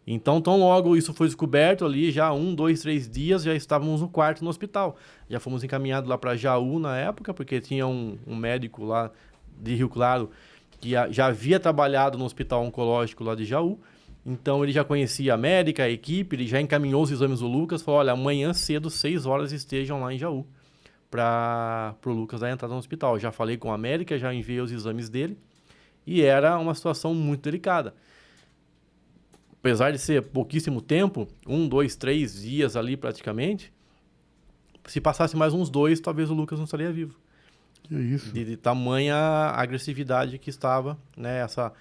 Então, tão logo isso foi descoberto ali, já 1, 2, 3 dias, já estávamos no quarto no hospital. Já fomos encaminhados lá para Jaú na época, porque tinha um médico lá de Rio Claro que já havia trabalhado no hospital oncológico lá de Jaú. Então, ele já conhecia a médica, a equipe, ele já encaminhou os exames do Lucas, falou, olha, amanhã cedo, 6 horas, estejam lá em Jaú, para o Lucas dar entrada no hospital. Já falei com a médica, já enviei os exames dele, e era uma situação muito delicada. Apesar de ser pouquíssimo tempo, 1, 2, 3 dias ali praticamente, se passasse mais uns 2, talvez o Lucas não estaria vivo. Que isso? De tamanha agressividade que estava, né, essa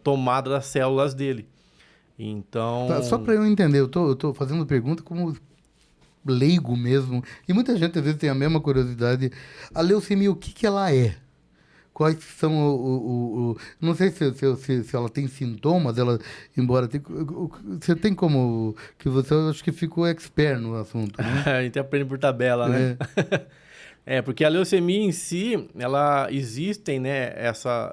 tomada das células dele. Então... Só para eu entender, eu tô fazendo pergunta como leigo mesmo, e muita gente às vezes tem a mesma curiosidade. A leucemia, o que ela é? Quais são não sei se ela tem sintomas, embora você tem como que você acho que ficou expert no assunto, né? A gente aprende por tabela, né? Porque a leucemia em si, ela existem, né?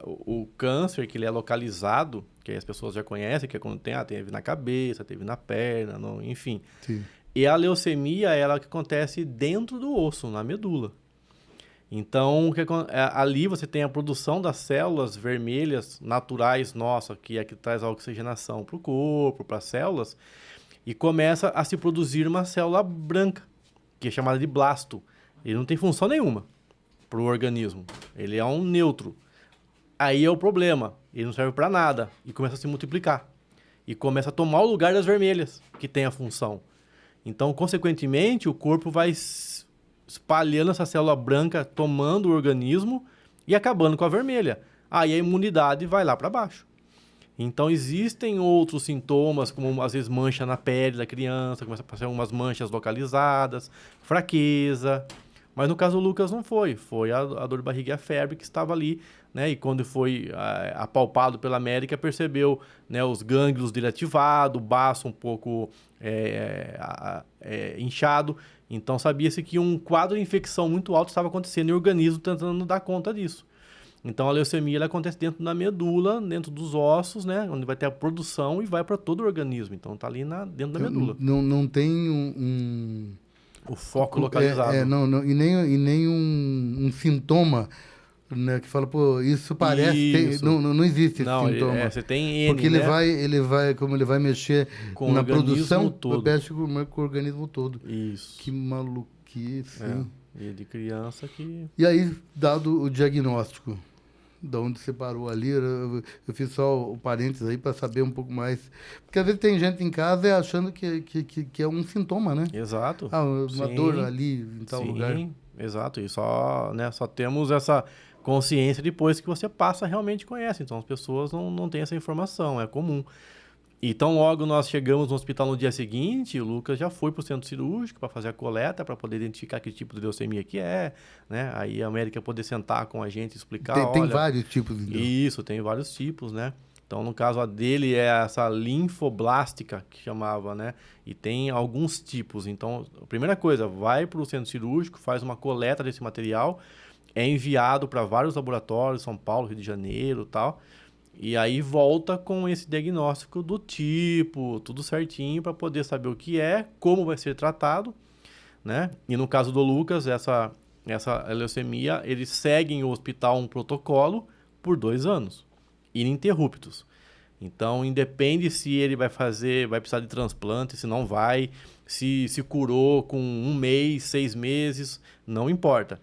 O câncer que ele é localizado, que as pessoas já conhecem, que é quando teve na cabeça, teve na perna, enfim. Sim. E a leucemia é ela que acontece dentro do osso, na medula. Então, ali você tem a produção das células vermelhas naturais nossa, que é que traz a oxigenação para o corpo, para as células, e começa a se produzir uma célula branca, que é chamada de blasto. Ele não tem função nenhuma para o organismo. Ele é um neutro. Aí é o problema. Ele não serve para nada e começa a se multiplicar. E começa a tomar o lugar das vermelhas, que tem a função. Então, consequentemente, o corpo vai espalhando essa célula branca, tomando o organismo e acabando com a vermelha. Aí a imunidade vai lá para baixo. Então, existem outros sintomas, como às vezes mancha na pele da criança, começa a passar umas manchas localizadas, fraqueza. Mas no caso do Lucas não foi. Foi a dor de barriga e a febre que estava ali, né? E quando foi apalpado pela médica, percebeu, né, os gânglios dele ativados, o baço um pouco inchado. Então, sabia-se que um quadro de infecção muito alto estava acontecendo e o organismo tentando dar conta disso. Então, a leucemia ela acontece dentro da medula, dentro dos ossos, né? Onde vai ter a produção e vai para todo o organismo. Então, está ali dentro da medula. Não tem o foco localizado. E nem um sintoma, né, que fala, pô, isso parece... Isso. Não existe esse sintoma. Você tem N, porque ele vai mexer com na produção, todo. Mexe com o organismo todo. Isso. Que maluquice. E de criança que... E aí, dado o diagnóstico, da onde você parou ali, eu fiz só o parênteses aí para saber um pouco mais. Porque às vezes tem gente em casa achando que é um sintoma, né? Exato. Uma dor ali em tal lugar. Sim, exato. E só temos essa consciência depois que você passa, realmente conhece. Então, as pessoas não têm essa informação, é comum. Então, logo nós chegamos no hospital no dia seguinte, o Lucas já foi para o centro cirúrgico para fazer a coleta, para poder identificar que tipo de leucemia que é, né? Aí a médica poder sentar com a gente e explicar, tem vários tipos. Então. Isso, tem vários tipos, né? Então, no caso, a dele é essa linfoblástica, que chamava, né? E tem alguns tipos. Então, a primeira coisa, vai para o centro cirúrgico, faz uma coleta desse material é enviado para vários laboratórios, São Paulo, Rio de Janeiro e tal, e aí volta com esse diagnóstico do tipo, tudo certinho, para poder saber o que é, como vai ser tratado, né? E no caso do Lucas, essa leucemia, eles seguem o hospital um protocolo por 2 anos, ininterruptos. Então, independe se ele vai precisar de transplante, se não vai, se curou com 1 mês, 6 meses, não importa.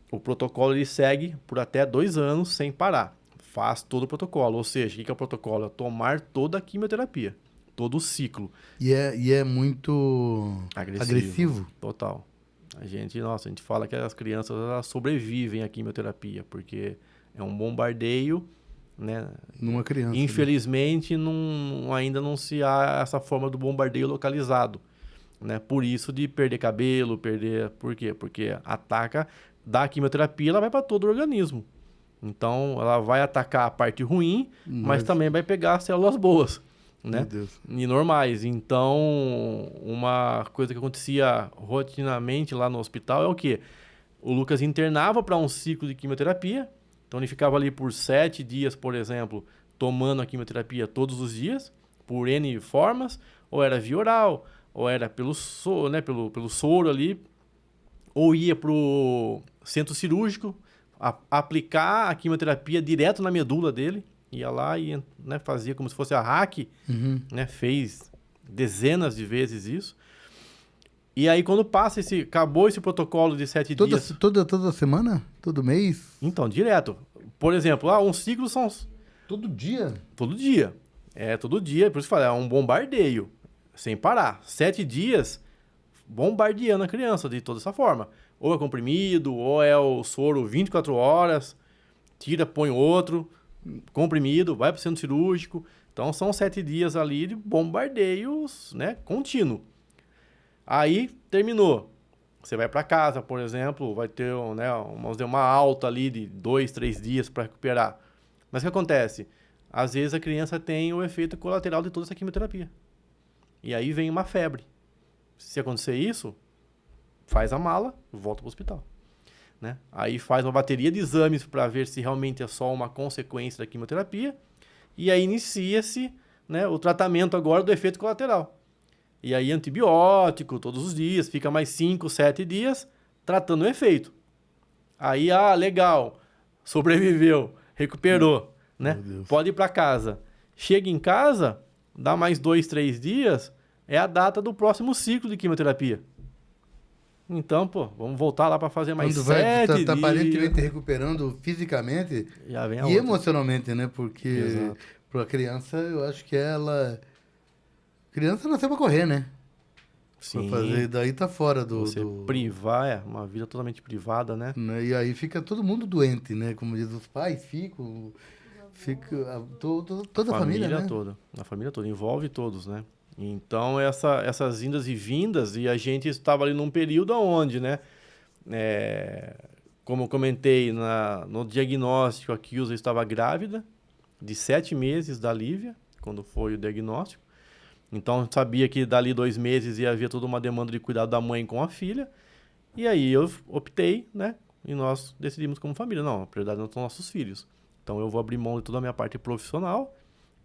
O protocolo ele segue por até 2 anos sem parar. Faz todo o protocolo. Ou seja, o que é o protocolo? É tomar toda a quimioterapia, todo o ciclo. E é muito agressivo? Total. A gente fala que as crianças elas sobrevivem à quimioterapia, porque é um bombardeio, né? Numa criança. Infelizmente, ainda não se há essa forma do bombardeio localizado, né? Por isso de perder cabelo, Por quê? Porque ataca da quimioterapia, ela vai para todo o organismo. Então, ela vai atacar a parte ruim, mas também vai pegar as células boas, né? Meu Deus. E normais. Então, uma coisa que acontecia rotineiramente lá no hospital é o quê? O Lucas internava para um ciclo de quimioterapia. Então, ele ficava ali por 7 dias, por exemplo, tomando a quimioterapia todos os dias, por N formas, ou era via oral, ou era pelo soro, né, pelo soro ali, ou ia para o centro cirúrgico, aplicar a quimioterapia direto na medula dele, ia lá e, né, fazia como se fosse a hack, né, fez dezenas de vezes isso. E aí, quando acabou esse protocolo de 7 dias... Toda semana? Todo mês? Então, direto. Por exemplo, um ciclo são... Todo dia? Todo dia. Todo dia. Por isso que eu falo, é um bombardeio, sem parar. 7 dias bombardeando a criança de toda essa forma. Ou é comprimido, ou é o soro 24 horas, tira, põe outro, comprimido, vai para o centro cirúrgico. Então, são 7 dias ali de bombardeios, né, contínuo. Aí, terminou. Você vai para casa, por exemplo, vai ter, né, uma alta ali de 2, 3 dias para recuperar. Mas o que acontece? Às vezes a criança tem o efeito colateral de toda essa quimioterapia. E aí vem uma febre. Se acontecer isso, faz a mala e volta para o hospital, né? Aí faz uma bateria de exames para ver se realmente é só uma consequência da quimioterapia. E aí inicia-se, né, o tratamento agora do efeito colateral. E aí antibiótico todos os dias, fica mais 5, 7 dias tratando o efeito. Aí, legal, sobreviveu, recuperou, né? Pode ir para casa. Chega em casa, dá mais 2, 3 dias, é a data do próximo ciclo de quimioterapia. Então, vamos voltar lá para fazer mais 7 dias. Tá aparentemente recuperando fisicamente Já vem e emocionalmente, né? Porque para a criança, eu acho que ela... Criança nasceu para correr, né? Sim. Pra fazer, daí tá fora do... Você privar, uma vida totalmente privada, né? E aí fica todo mundo doente, né? Como diz os pais, toda a família, né? A família toda, envolve todos, né? Então, essas indas e vindas, e a gente estava ali num período onde, né? Como eu comentei, no diagnóstico, a Kilza estava grávida, de 7 meses da Lívia, quando foi o diagnóstico. Então, sabia que dali 2 meses ia haver toda uma demanda de cuidado da mãe com a filha. E aí eu optei, né? E nós decidimos como família. Não, a prioridade não são nossos filhos. Então, eu vou abrir mão de toda a minha parte profissional.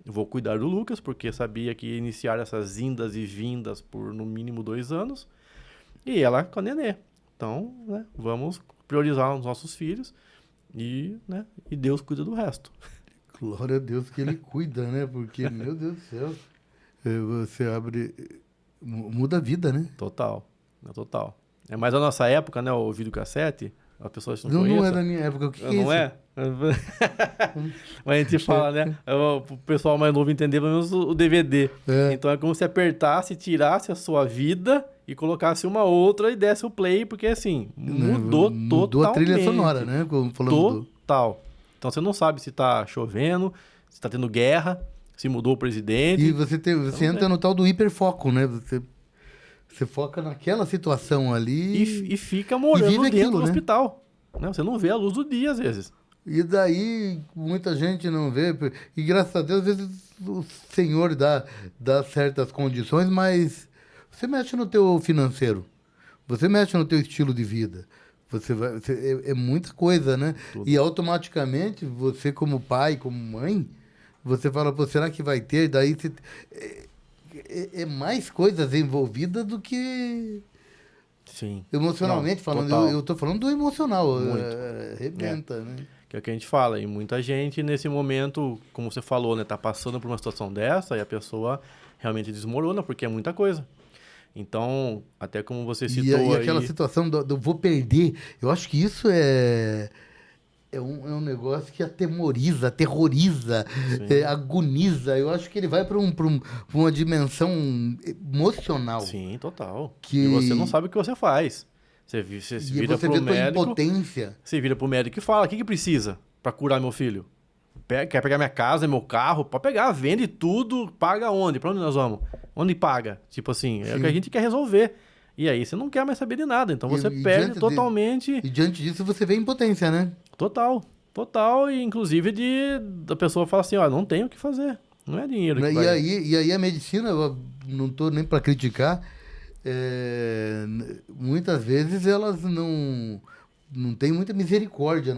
Vou cuidar do Lucas, porque sabia que ia iniciar essas indas e vindas por no mínimo 2 anos. E ela com a nenê. Então, né, vamos priorizar os nossos filhos e Deus cuida do resto. Glória a Deus que ele cuida, né? Porque, meu Deus do céu, você abre... Muda a vida, né? Total. Mas a nossa época, né, o videocassete, a pessoa não é da minha época. O que é isso? Não é? Mas a gente fala, né? O pessoal mais novo entender pelo menos o DVD. Então é como se apertasse, tirasse a sua vida e colocasse uma outra e desse o play, porque assim, mudou totalmente. A trilha sonora, né? Total. Então você não sabe se tá chovendo, se tá tendo guerra, se mudou o presidente. E você entra no tal do hiperfoco, né? Você foca naquela situação ali. E fica morando dentro do né? hospital. Né? Você não vê a luz do dia, às vezes. E daí, muita gente não vê. E graças a Deus, às vezes o Senhor dá certas condições, mas você mexe no teu financeiro. Você mexe no teu estilo de vida. É muita coisa, né? Tudo. E automaticamente, você como pai, como mãe, você fala, pô, será que vai ter? Daí é mais coisas envolvidas do que Sim. emocionalmente Não, falando. total. Eu tô falando do emocional. Muito. Arrebenta, né? Que é o que a gente fala. E muita gente, nesse momento, como você falou, né? Tá passando por uma situação dessa e a pessoa realmente desmorona, porque é muita coisa. Então, até como você citou E aquela aí... situação do vou perder, eu acho que isso é um negócio que atemoriza, aterroriza, Sim. agoniza. Eu acho que ele vai para uma dimensão emocional. Sim, total. Que- E você não sabe o que você faz. Você se E vira você pro vê tua médico... impotência. Você vira pro médico e fala, o que precisa pra curar meu filho? Quer pegar minha casa, meu carro? Pode pegar, vende tudo, paga onde? Pra onde nós vamos? Onde paga? Tipo assim, é o que a gente quer resolver. E aí você não quer mais saber de nada, então você E perde diante totalmente... E diante disso você vê a impotência, né? Total, e inclusive da pessoa falar assim, ó, não tem o que fazer. Não é dinheiro que vai... E aí a medicina, eu não estou nem para criticar, muitas vezes elas não têm muita misericórdia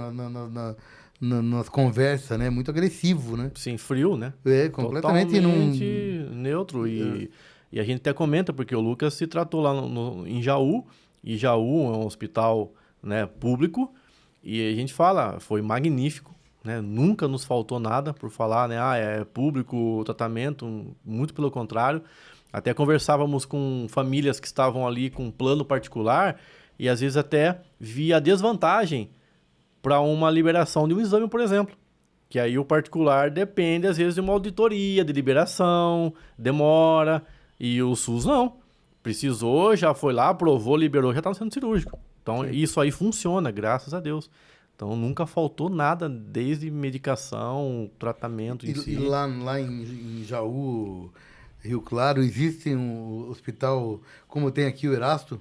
nas conversas, né? Muito agressivo, né? Sim, frio, né? Completamente Totalmente neutro. E a gente até comenta, porque o Lucas se tratou lá em Jaú, e Jaú é um hospital, né, público, e a gente fala, foi magnífico, né? Nunca nos faltou nada por falar, né? É público o tratamento, muito pelo contrário. Até conversávamos com famílias que estavam ali com plano particular, e às vezes até via a desvantagem para uma liberação de um exame, por exemplo. Que aí o particular depende, às vezes, de uma auditoria, de liberação, demora. E o SUS não. Precisou, já foi lá, aprovou, liberou, já está no centro cirúrgico. Então, isso aí funciona, graças a Deus. Então, nunca faltou nada, desde medicação, tratamento em si. E lá em Jaú, Rio Claro, existe um hospital como tem aqui o Erasto?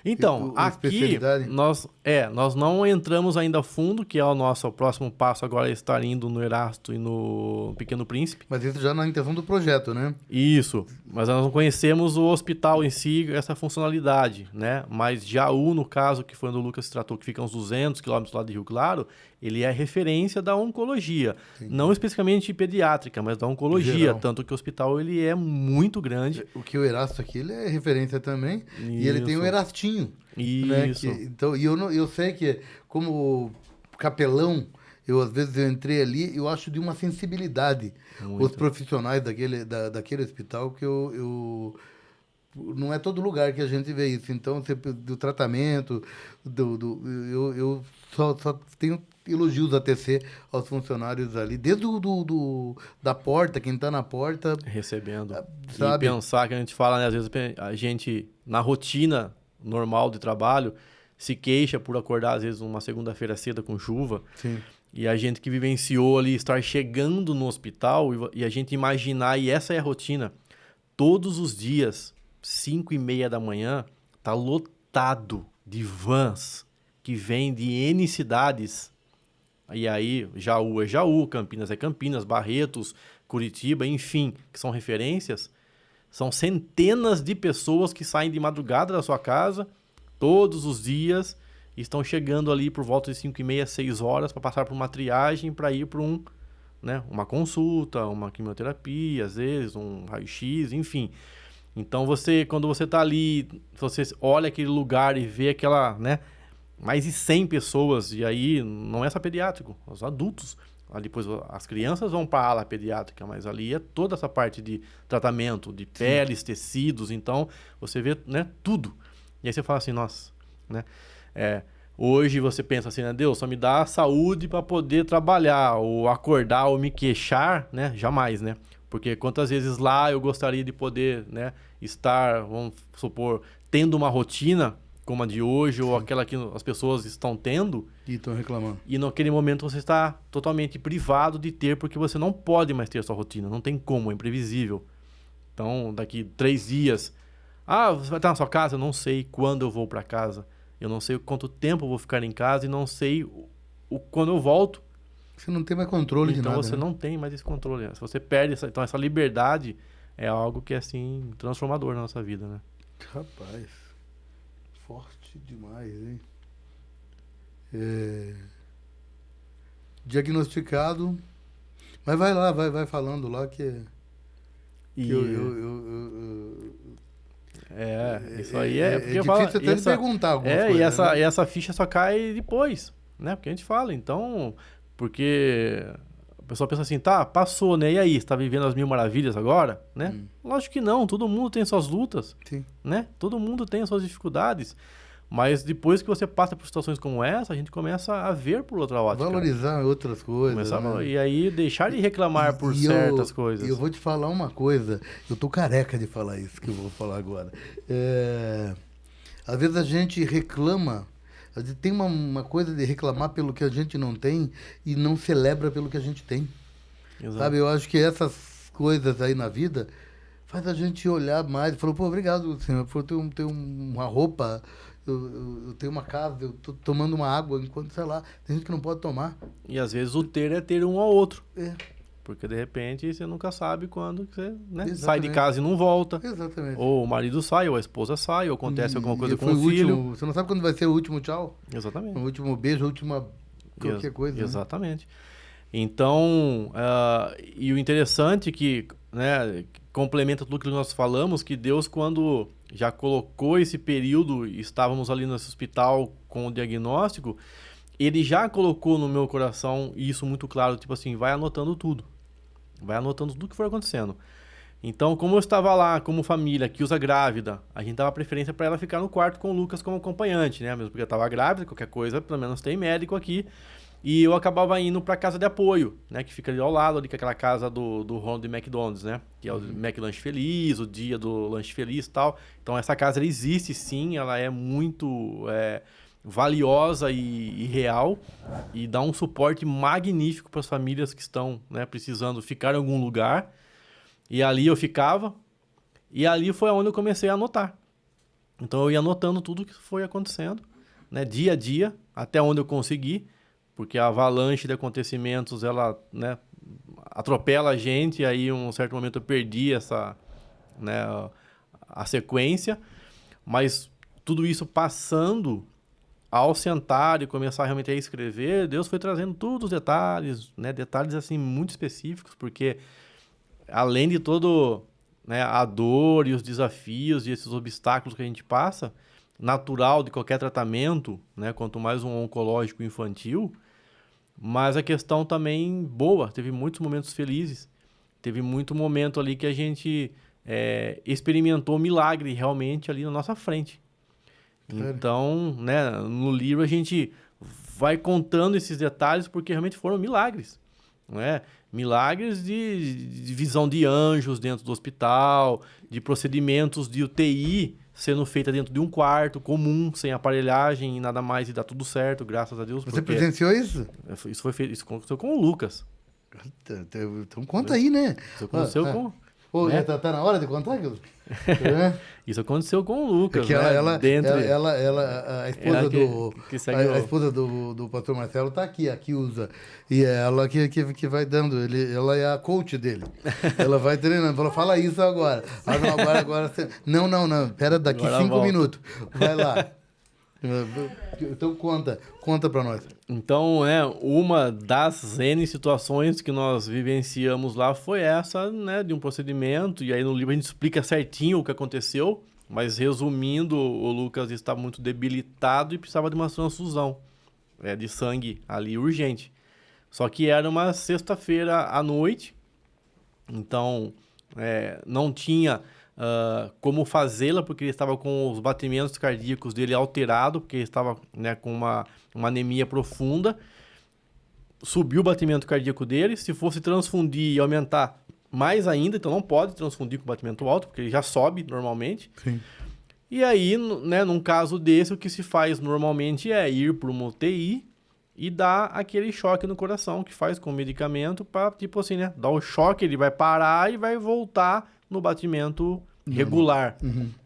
Então, aqui Especialidade? nós não entramos ainda a fundo, que é o nosso próximo passo agora é estar indo no Erasto e no Pequeno Príncipe. Mas isso já na intenção do projeto, né? Isso, mas nós não conhecemos o hospital em si, essa funcionalidade, né? Mas Jaú, no caso, que foi onde o Lucas se tratou, que fica uns 200 quilômetros lá de Rio Claro, ele é referência da oncologia. Não especificamente pediátrica, mas da oncologia. Geral. Tanto que o hospital ele é muito grande. O que o Erasto aqui, ele é referência também. E ele tem o Isso. Erastinho. Isso. Né? Então, eu sei que, como capelão, às vezes eu entrei ali, eu acho de uma sensibilidade Muito. os profissionais daquele hospital que não é todo lugar que a gente vê isso. Então, do tratamento, eu só tenho elogios a tecer aos funcionários ali, desde da porta, quem está na porta. Recebendo. Sabe? E pensar que a gente fala, né? Às vezes a gente, na rotina normal de trabalho, se queixa por acordar, às vezes, uma segunda-feira cedo com chuva. Sim. E a gente que vivenciou ali, estar chegando no hospital e a gente imaginar, e essa é a rotina, todos os dias, 5:30 da manhã, tá lotado de vans que vêm de N cidades. E aí, Jaú é Jaú, Campinas é Campinas, Barretos, Curitiba, enfim, que são referências. São centenas de pessoas que saem de madrugada da sua casa, todos os dias, e estão chegando ali por volta de 5:30, 6 horas, para passar por uma triagem, para ir para uma consulta, uma quimioterapia, às vezes, um raio-x, enfim. Então, quando você está ali, você olha aquele lugar e vê aquela, né, mais de 100 pessoas, e aí não é só pediátrico, os adultos. Ali depois as crianças vão para a ala pediátrica, mas ali é toda essa parte de tratamento, de peles, tecidos, então você vê, né, tudo. E aí você fala assim, nossa, né? Hoje você pensa assim, né, Deus, só me dá saúde para poder trabalhar, ou acordar, ou me queixar, né? Jamais, né? Porque quantas vezes lá eu gostaria de poder, né, estar, vamos supor, tendo uma rotina como a de hoje, ou aquela que as pessoas estão tendo. E estão reclamando. E naquele momento você está totalmente privado de ter, porque você não pode mais ter a sua rotina, não tem como, é imprevisível. Então, daqui 3 dias, você vai estar na sua casa? Eu não sei quando eu vou para casa, eu não sei quanto tempo eu vou ficar em casa e não sei quando eu volto. Você não tem mais controle de nada. Então você né? não tem mais esse controle. Se você perde essa liberdade, é algo que é assim transformador na nossa vida, né? Rapaz, forte demais, hein? Diagnosticado. Mas vai lá, vai falando lá que E isso aí é porque difícil até de perguntar algumas coisas. e essa ficha só cai depois, né? Porque a gente fala, então, porque a pessoa pensa assim, tá, passou, né? E aí, você tá vivendo as 1000 maravilhas agora, né? Lógico que não, todo mundo tem suas lutas, Sim. né? Todo mundo tem as suas dificuldades, mas depois que você passa por situações como essa, a gente começa a ver por outra ótica. Valorizar outras coisas. Começar né? E aí deixar de reclamar por E certas coisas. Eu vou te falar uma coisa, eu tô careca de falar isso que eu vou falar agora. Às vezes a gente reclama, tem uma coisa de reclamar pelo que a gente não tem e não celebra pelo que a gente tem. Exato. Sabe, eu acho que essas coisas aí na vida faz a gente olhar mais e falar, pô, obrigado, Senhor, por ter uma roupa, eu tenho uma casa, eu tô tomando uma água, enquanto, sei lá, tem gente que não pode tomar. E às vezes o ter é ter um ao outro. É, Porque de repente você nunca sabe quando que você, né, Exatamente. sai de casa e não volta. exatamente. Ou o marido sai, ou a esposa sai, ou acontece alguma coisa com foi o filho. último, você não sabe quando vai ser o último tchau? Exatamente. O último beijo, a última qualquer coisa. Né? Exatamente. Então, e o interessante que, né, complementa tudo que nós falamos, que Deus, quando já colocou esse período, estávamos ali nesse hospital com o diagnóstico, Ele já colocou no meu coração isso muito claro, tipo assim, vai anotando tudo. Vai anotando tudo que for acontecendo. Então, como eu estava lá como família, que usa grávida, a gente dava preferência para ela ficar no quarto com o Lucas como acompanhante, né? Mesmo porque eu estava grávida, qualquer coisa, pelo menos tem médico aqui. E eu acabava indo para a casa de apoio, né? Que fica ali ao lado, ali com aquela casa do Ronald McDonald's, né? Que é o Mac Lanche Feliz, o dia do Lanche Feliz e tal. Então, essa casa ela existe sim, ela é muito valiosa e real. E dá um suporte magnífico para as famílias que estão, né, precisando ficar em algum lugar. E ali eu ficava, e ali foi onde eu comecei a anotar. Então eu ia anotando tudo que foi acontecendo, né, dia a dia, até onde eu consegui, porque a avalanche de acontecimentos, ela, né, atropela a gente, e aí em um certo momento eu perdi essa, né, a sequência, mas tudo isso passando, ao sentar e começar realmente a escrever, Deus foi trazendo todos os detalhes, né, detalhes assim muito específicos, porque além de todo, né, a dor e os desafios e esses obstáculos que a gente passa, natural de qualquer tratamento, né, quanto mais um oncológico infantil, mas a questão também boa, teve muitos momentos felizes, teve muito momento ali que a gente experimentou milagre realmente ali na nossa frente. Então, né, no livro a gente vai contando esses detalhes porque realmente foram milagres, né? Milagres de visão de anjos dentro do hospital, de procedimentos de UTI sendo feita dentro de um quarto comum, sem aparelhagem e nada mais, e dá tudo certo, graças a Deus. Você presenciou isso? Isso foi feito, isso aconteceu com o Lucas. Então conta aí, né? Isso aconteceu com... Pô, né? tá na hora de contar, Guilherme? Isso aconteceu com o Lucas, Porque né? a esposa que segue a esposa do pastor Marcelo tá aqui, a Kilza. E é ela que vai dando, ela é a coach dele. Ela vai treinando, fala isso agora. Ah, não, agora você... Não, pera, daqui Agora 5 volta. minutos. Vai lá. Então conta pra nós. Então, uma das N situações que nós vivenciamos lá foi essa, né, de um procedimento, e aí no livro a gente explica certinho o que aconteceu, mas resumindo, o Lucas estava muito debilitado e precisava de uma transfusão de sangue ali urgente. Só que era uma sexta-feira à noite, então não tinha como fazê-la, porque ele estava com os batimentos cardíacos dele alterados, porque ele estava, né, com uma anemia profunda. Subiu o batimento cardíaco dele. Se fosse transfundir e aumentar mais ainda, então não pode transfundir com batimento alto, porque ele já sobe normalmente. Sim. E aí, né, num caso desse, o que se faz normalmente é ir para uma UTI e dar aquele choque no coração, que faz com medicamento para, tipo assim, né, dar o choque, ele vai parar e vai voltar no batimento regular,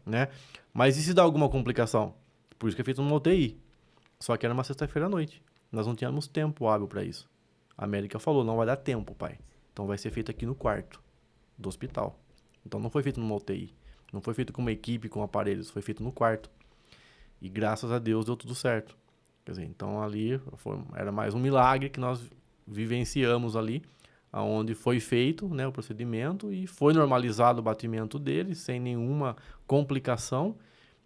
né? Mas e se dá alguma complicação? Por isso que é feito uma UTI. Só que era uma sexta-feira à noite. Nós não tínhamos tempo hábil para isso. A médica falou, não vai dar tempo, pai. Então vai ser feito aqui no quarto do hospital. Então não foi feito numa UTI. Não foi feito com uma equipe, com aparelhos. Foi feito no quarto. E graças a Deus deu tudo certo. Quer dizer, então ali era mais um milagre que nós vivenciamos ali, onde foi feito, né, o procedimento e foi normalizado o batimento dele sem nenhuma complicação.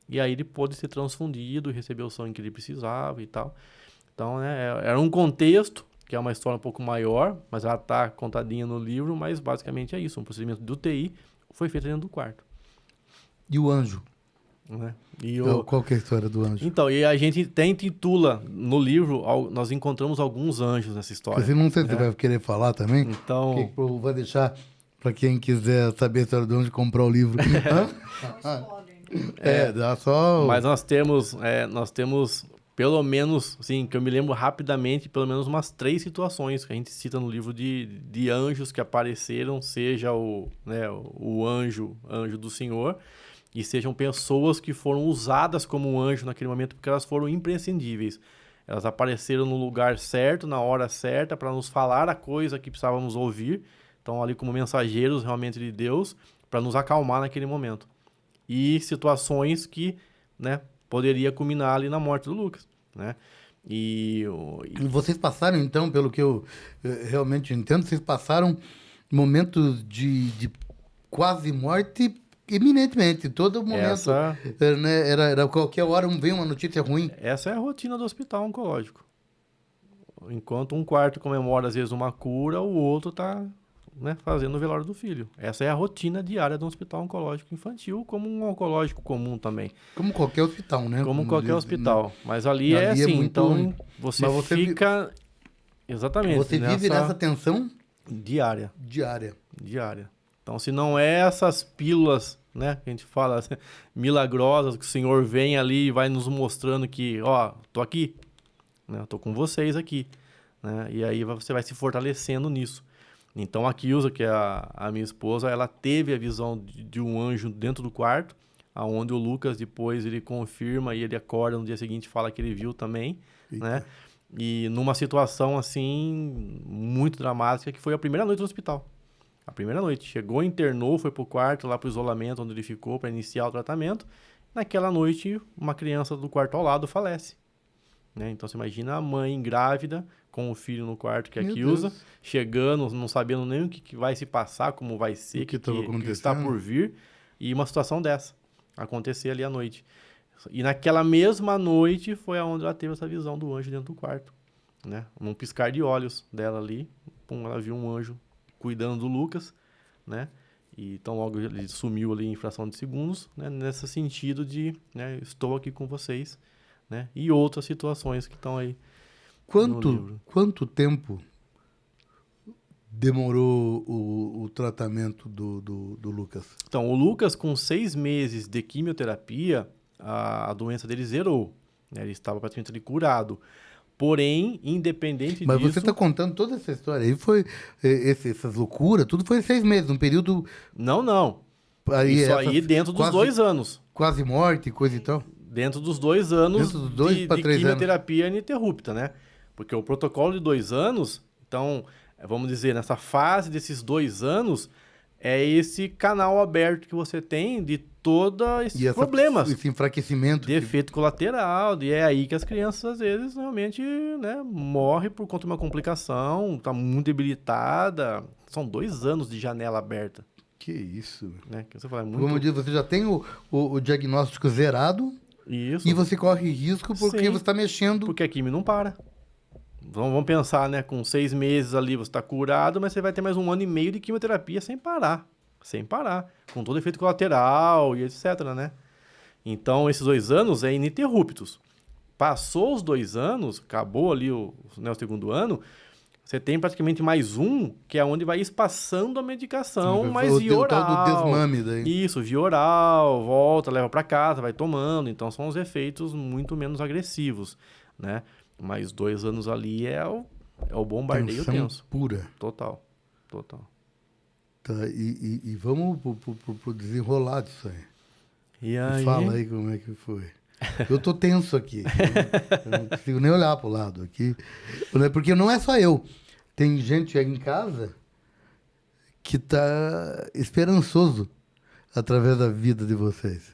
E aí ele pôde ser transfundido e receber o sangue que ele precisava e tal. Então, né, era um contexto, que é uma história um pouco maior, mas ela está contadinha no livro, mas basicamente é isso. Um procedimento de UTI foi feito dentro do quarto. E o anjo? Né? Qual que é a história do anjo? Então, e a gente até intitula no livro, nós encontramos alguns anjos nessa história. Porque não sei se você vai querer falar também. Então... Porque eu vou deixar para quem quiser saber a história do anjo comprar o livro. Dá só... Mas nós temos pelo menos, assim, que eu me lembro rapidamente, pelo menos umas 3 situações que a gente cita no livro de anjos que apareceram, seja o anjo do Senhor, e sejam pessoas que foram usadas como anjo naquele momento, porque elas foram imprescindíveis. Elas apareceram no lugar certo, na hora certa, para nos falar a coisa que precisávamos ouvir. Então, ali como mensageiros realmente de Deus, para nos acalmar naquele momento. E situações que, né, poderia culminar ali na morte do Lucas, né? E vocês passaram, então, pelo que eu realmente entendo, vocês passaram momentos de quase morte iminentemente, todo momento. Né, era qualquer hora vem uma notícia ruim. Essa é a rotina do hospital oncológico. Enquanto um quarto comemora, às vezes, uma cura, o outro está, né, fazendo o velório do filho. Essa é a rotina diária do hospital oncológico infantil, como um oncológico comum também. Como qualquer hospital, né? Como qualquer hospital. Né? Mas ali é assim, muito... então você fica... Exatamente. Você vive nessa tensão? Diária. Diária. Então, se não é essas pílulas, né, que a gente fala, milagrosas, que o Senhor vem ali e vai nos mostrando que, ó, tô aqui, né, tô com vocês aqui, né, e aí você vai se fortalecendo nisso. Então, a Kilza, que é a minha esposa, ela teve a visão de um anjo dentro do quarto, aonde o Lucas depois ele confirma e ele acorda no dia seguinte e fala que ele viu também, né, e numa situação, assim, muito dramática, que foi a primeira noite no hospital. A primeira noite. Chegou, internou, foi pro quarto, lá pro isolamento, onde ele ficou para iniciar o tratamento. Naquela noite, uma criança do quarto ao lado falece. Né? Então, você imagina a mãe grávida, com o filho no quarto, que é a Kilza, chegando, não sabendo nem o que vai se passar, como vai ser, o que está por vir. E uma situação dessa acontecer ali à noite. E naquela mesma noite foi aonde ela teve essa visão do anjo dentro do quarto. Né? Num piscar de olhos dela ali, ela viu um anjo cuidando do Lucas, né? E então logo ele sumiu ali em fração de segundos, né? Nesse sentido de, né, estou aqui com vocês, né? E outras situações que estão aí no livro. Quanto tempo demorou o tratamento do Lucas? Então, o Lucas, com 6 meses de quimioterapia, a doença dele zerou, né? Ele estava praticamente ali curado. Porém, independente disso... Mas você está contando toda essa história aí, foi essas loucuras, tudo foi 6 meses, um período... Não. Isso aí dentro dos 2 anos. Quase morte, coisa e tal. Dentro dos 2 anos de quimioterapia ininterrupta, né? Porque o protocolo de 2 anos, então, vamos dizer, nessa fase desses 2 anos, é esse canal aberto que você tem de todos esses problemas. Esse enfraquecimento. De efeito colateral, e é aí que as crianças, às vezes, realmente, né, morrem por conta de uma complicação, tá muito debilitada. São 2 anos de janela aberta. Que isso. Né? Que você fala, muito... Como diz, você já tem o diagnóstico zerado. Isso. E você corre risco porque você está mexendo... Porque a quimio não para. Vamos pensar, né? Com 6 meses ali você está curado, mas você vai ter mais 1 ano e meio de quimioterapia sem parar. Com todo efeito colateral e etc, né? Então, esses 2 anos é ininterruptos. Passou os 2 anos, acabou ali o 2º ano, você tem praticamente mais 1, que é onde vai espaçando a medicação, mas via oral. O tal do desmame daí. Isso, via oral, volta, leva para casa, vai tomando. Então, são os efeitos muito menos agressivos, né? Mas 2 anos ali é o bombardeio tenso. Pura. Total. Tá, e vamos pro desenrolar disso aí. E aí? Fala aí como é que foi. Eu tô tenso aqui. Eu não consigo nem olhar pro lado aqui. Porque não é só eu. Tem gente aí em casa que tá esperançoso através da vida de vocês.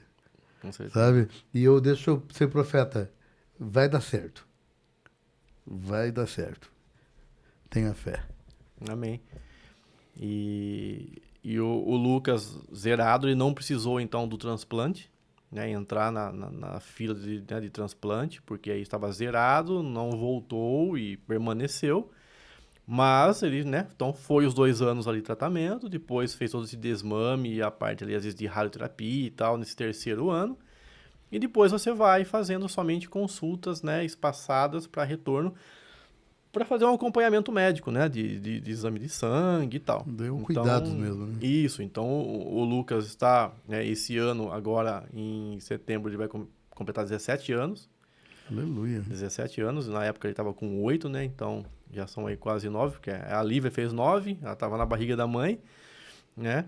Com certeza. Sabe? E deixa eu ser profeta. Vai dar certo. vai dar certo. Tenha fé. Amém. E o Lucas, zerado, ele não precisou, então, do transplante, né? Entrar na fila de transplante, porque aí estava zerado, não voltou e permaneceu. Mas ele, né? Então, foi os 2 anos ali de tratamento, depois fez todo esse desmame e a parte ali, às vezes, de radioterapia e tal, nesse 3º ano. E depois você vai fazendo somente consultas, né, espaçadas para retorno, para fazer um acompanhamento médico, né, de exame de sangue e tal. Deu Então, cuidados mesmo, né? Isso. Então, o Lucas está, né, esse ano, agora, em setembro, ele vai completar 17 anos. Aleluia. 17 anos. Na época ele estava com 8, né? Então, já são aí quase 9, porque a Lívia fez 9, ela estava na barriga da mãe, né?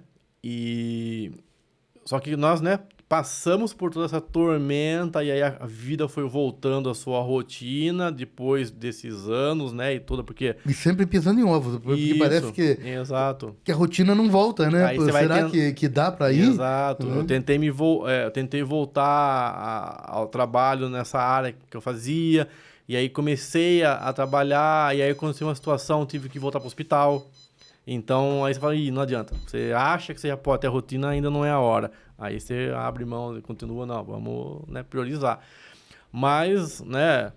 Só que nós, né, passamos por toda essa tormenta e aí a vida foi voltando à sua rotina depois desses anos, né, e toda, porque... E sempre pisando em ovos, porque Isso, parece exato. que a rotina não volta, né? Aí Pô, você vai será que dá para ir? Exato. Uhum. Eu tentei voltar ao trabalho nessa área que eu fazia, e aí comecei a trabalhar, e aí aconteceu uma situação, tive que voltar para o hospital. Então, aí você fala, não adianta. Você acha que você já pode ter a rotina, ainda não é a hora. Aí você abre mão e continua, não, vamos, né, priorizar. Mas, né,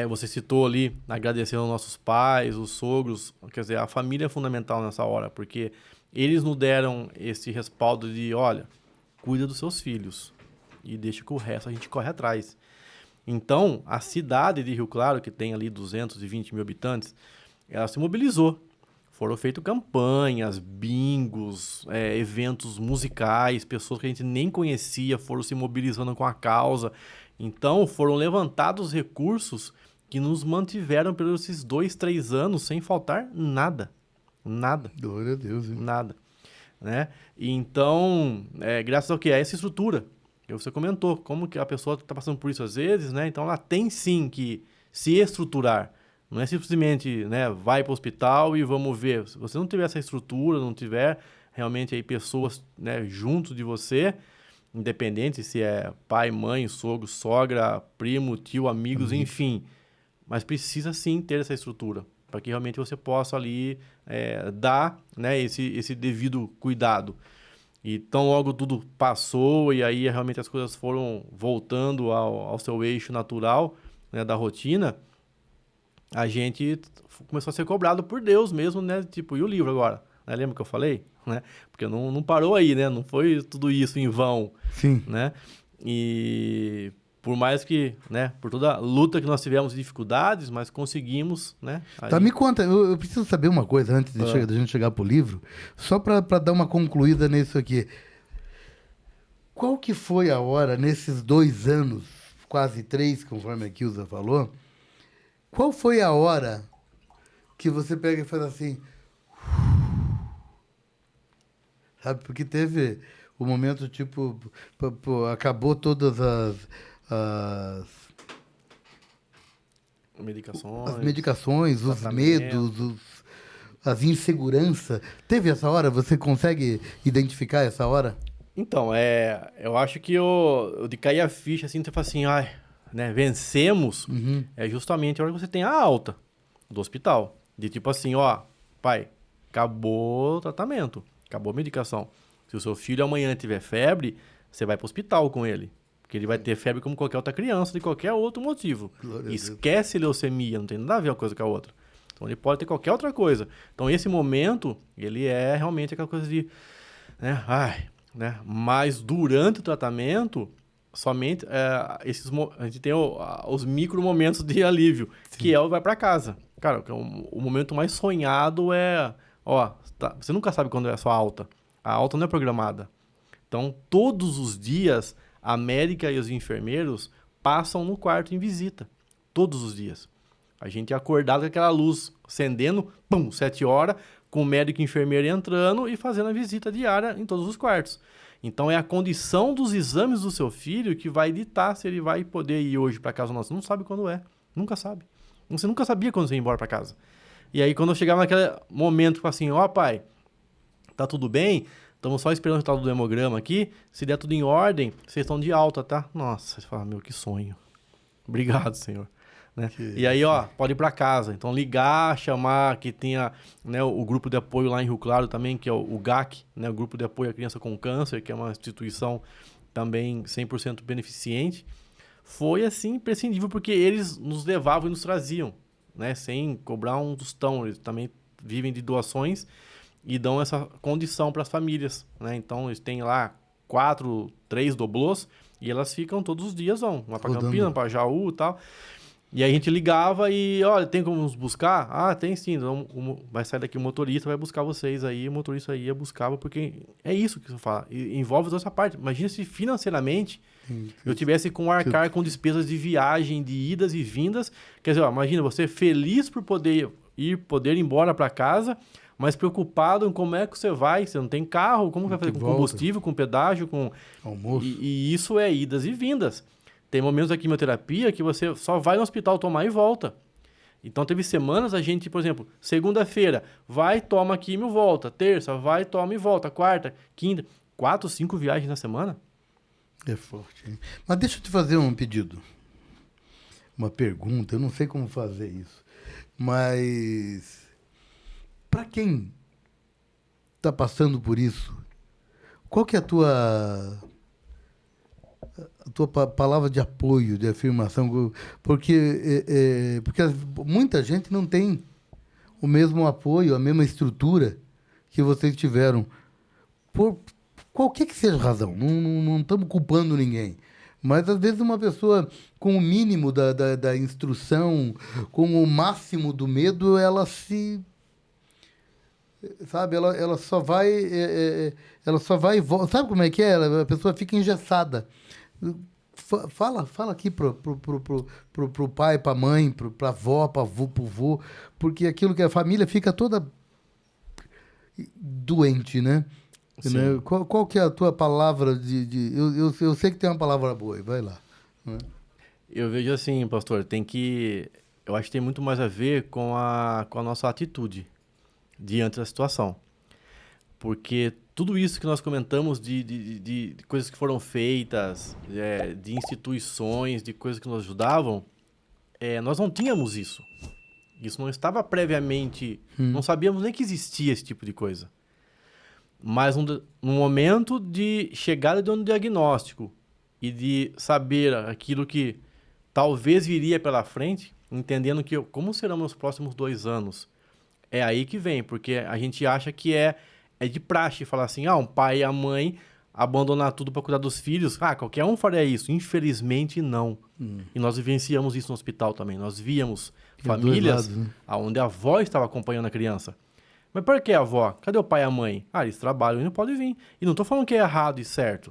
você citou ali, agradecendo aos nossos pais, os sogros, quer dizer, a família é fundamental nessa hora, porque eles nos deram esse respaldo de, olha, cuida dos seus filhos e deixa que o resto a gente corre atrás. Então, a cidade de Rio Claro, que tem ali 220 mil habitantes, ela se mobilizou. Foram feitas campanhas, bingos, eventos musicais, pessoas que a gente nem conhecia foram se mobilizando com a causa. Então, foram levantados recursos que nos mantiveram pelos esses 2, 3 anos sem faltar nada. Nada. Glória a Deus, hein? Nada. Né? E então, graças ao que? A essa estrutura. Você comentou como que a pessoa está passando por isso às vezes, né? Então, ela tem sim que se estruturar. Não é simplesmente, né, vai para o hospital e vamos ver. Se você não tiver essa estrutura, não tiver realmente aí pessoas, né, junto de você, independente se é pai, mãe, sogro, sogra, primo, tio, amigos, enfim. Mas precisa sim ter essa estrutura para que realmente você possa ali dar, né, esse devido cuidado. E tão logo tudo passou e aí realmente as coisas foram voltando ao seu eixo natural, né, da rotina, a gente começou a ser cobrado por Deus mesmo, né? Tipo, e o livro agora? Né? Lembra que eu falei? Né? Porque não parou aí, né? Não foi tudo isso em vão. Sim. Né? E por mais que, né? Por toda a luta que nós tivemos, dificuldades, mas conseguimos, né? Aí... Tá, me conta, eu preciso saber uma coisa antes de da gente chegar pro livro, só para dar uma concluída nisso aqui. Qual que foi a hora, nesses 2 anos, quase 3, conforme a Kilza falou, qual foi a hora que você pega e faz assim... Sabe, porque teve o momento, tipo, acabou todas as medicações, os medos, as inseguranças. Teve essa hora? Você consegue identificar essa hora? Então, eu acho que de cair a ficha, assim, você fala assim, ai... Né, vencemos, é justamente a hora que você tem a alta do hospital. De tipo assim, ó, pai, acabou o tratamento, acabou a medicação. Se o seu filho amanhã tiver febre, você vai para o hospital com ele. Porque ele vai ter febre como qualquer outra criança, de qualquer outro motivo. Esquece leucemia, não tem nada a ver uma coisa com a outra. Então ele pode ter qualquer outra coisa. Então esse momento, ele é realmente aquela coisa de... né? Mas durante o tratamento... Somente a gente tem os micro momentos de alívio, sim, que o vai para casa. Cara, o momento mais sonhado você nunca sabe quando é a sua alta. A alta não é programada. Então, todos os dias, a médica e os enfermeiros passam no quarto em visita. Todos os dias. A gente é acordado com aquela luz acendendo, 7 horas, com o médico e enfermeiro entrando e fazendo a visita diária em todos os quartos. Então, é a condição dos exames do seu filho que vai ditar se ele vai poder ir hoje para casa ou não. Você não sabe quando é. Nunca sabe. Você nunca sabia quando você ia embora para casa. E aí, quando eu chegava naquele momento, assim, pai, tá tudo bem? Estamos só esperando o resultado do hemograma aqui. Se der tudo em ordem, vocês estão de alta, tá? Nossa, você fala, meu, que sonho. Obrigado, Senhor. Né? E aí, ó, pode ir para casa. Então, ligar, chamar, que tenha, né, o grupo de apoio lá em Rio Claro também, que é o GAC, né, o Grupo de Apoio à Criança com Câncer, que é uma instituição também 100% beneficente. Foi, assim, imprescindível, porque eles nos levavam e nos traziam, né, sem cobrar um tostão. Eles também vivem de doações e dão essa condição para as famílias, né? Então, eles têm lá 3 doblôs e elas ficam todos os dias, vão lá para Campinas, para Jaú e tal. E aí a gente ligava e, olha, tem como nos buscar? Ah, tem sim. Então, vai sair daqui o motorista, vai buscar vocês aí. O motorista ia, buscava, porque é isso que você fala. Envolve toda essa parte. Imagina se financeiramente eu tivesse com arcar com despesas de viagem, de idas e vindas. Quer dizer, ó, imagina você feliz por poder ir embora para casa, mas preocupado em como é que você vai. Você não tem carro, como vai fazer com combustível, com pedágio, com almoço. E isso é idas e vindas. Tem momentos da quimioterapia que você só vai no hospital tomar e volta. Então, teve semanas a gente, por exemplo, segunda-feira, vai, toma quimio, volta. Terça, vai, toma e volta. Quarta, quinta, 4, 5 viagens na semana. É forte, hein? Mas deixa eu te fazer um pedido. Uma pergunta, eu não sei como fazer isso. Mas, para quem está passando por isso, qual que é a tua palavra de apoio, de afirmação? Porque muita gente não tem o mesmo apoio, a mesma estrutura que vocês tiveram. Por qualquer que seja a razão, não estamos culpando ninguém. Mas, às vezes, uma pessoa com o mínimo da instrução, com o máximo do medo, ela se... Sabe, ela só vai... ela só vai e volta. Sabe como é que é? A pessoa fica engessada. Fala aqui pro pai, pra mãe, pra avó, pro vô, porque aquilo que a família fica toda doente, né? Né? Qual que é a tua palavra eu sei que tem uma palavra boa, vai lá. Né? Eu vejo assim, pastor, eu acho que tem muito mais a ver com a nossa atitude diante da situação. Porque tudo isso que nós comentamos de coisas que foram feitas, de instituições, de coisas que nos ajudavam, nós não tínhamos isso. Isso não estava previamente... Não sabíamos nem que existia esse tipo de coisa. Mas no momento de chegada de um diagnóstico e de saber aquilo que talvez viria pela frente, entendendo que como serão meus próximos 2 anos, é aí que vem, porque a gente acha que é de praxe falar assim, um pai e a mãe abandonar tudo para cuidar dos filhos, qualquer um faria isso. Infelizmente, não. E nós vivenciamos isso no hospital também. Nós víamos famílias onde a avó estava acompanhando a criança. Mas por que a avó? Cadê o pai e a mãe? Eles trabalham e não podem vir. E não estou falando que é errado e certo.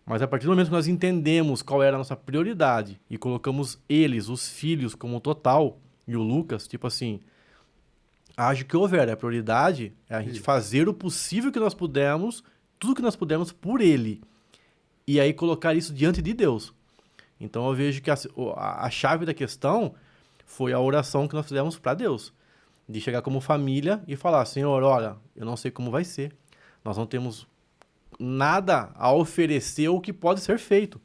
Mas a partir do momento que nós entendemos qual era a nossa prioridade e colocamos eles, os filhos, como total, e o Lucas, tipo assim, acho que houver. A prioridade é a gente fazer o possível que nós pudermos, tudo que nós pudermos por ele. E aí colocar isso diante de Deus. Então eu vejo que a chave da questão foi a oração que nós fizemos para Deus. De chegar como família e falar, Senhor, olha, eu não sei como vai ser. Nós não temos nada a oferecer o que pode ser feito.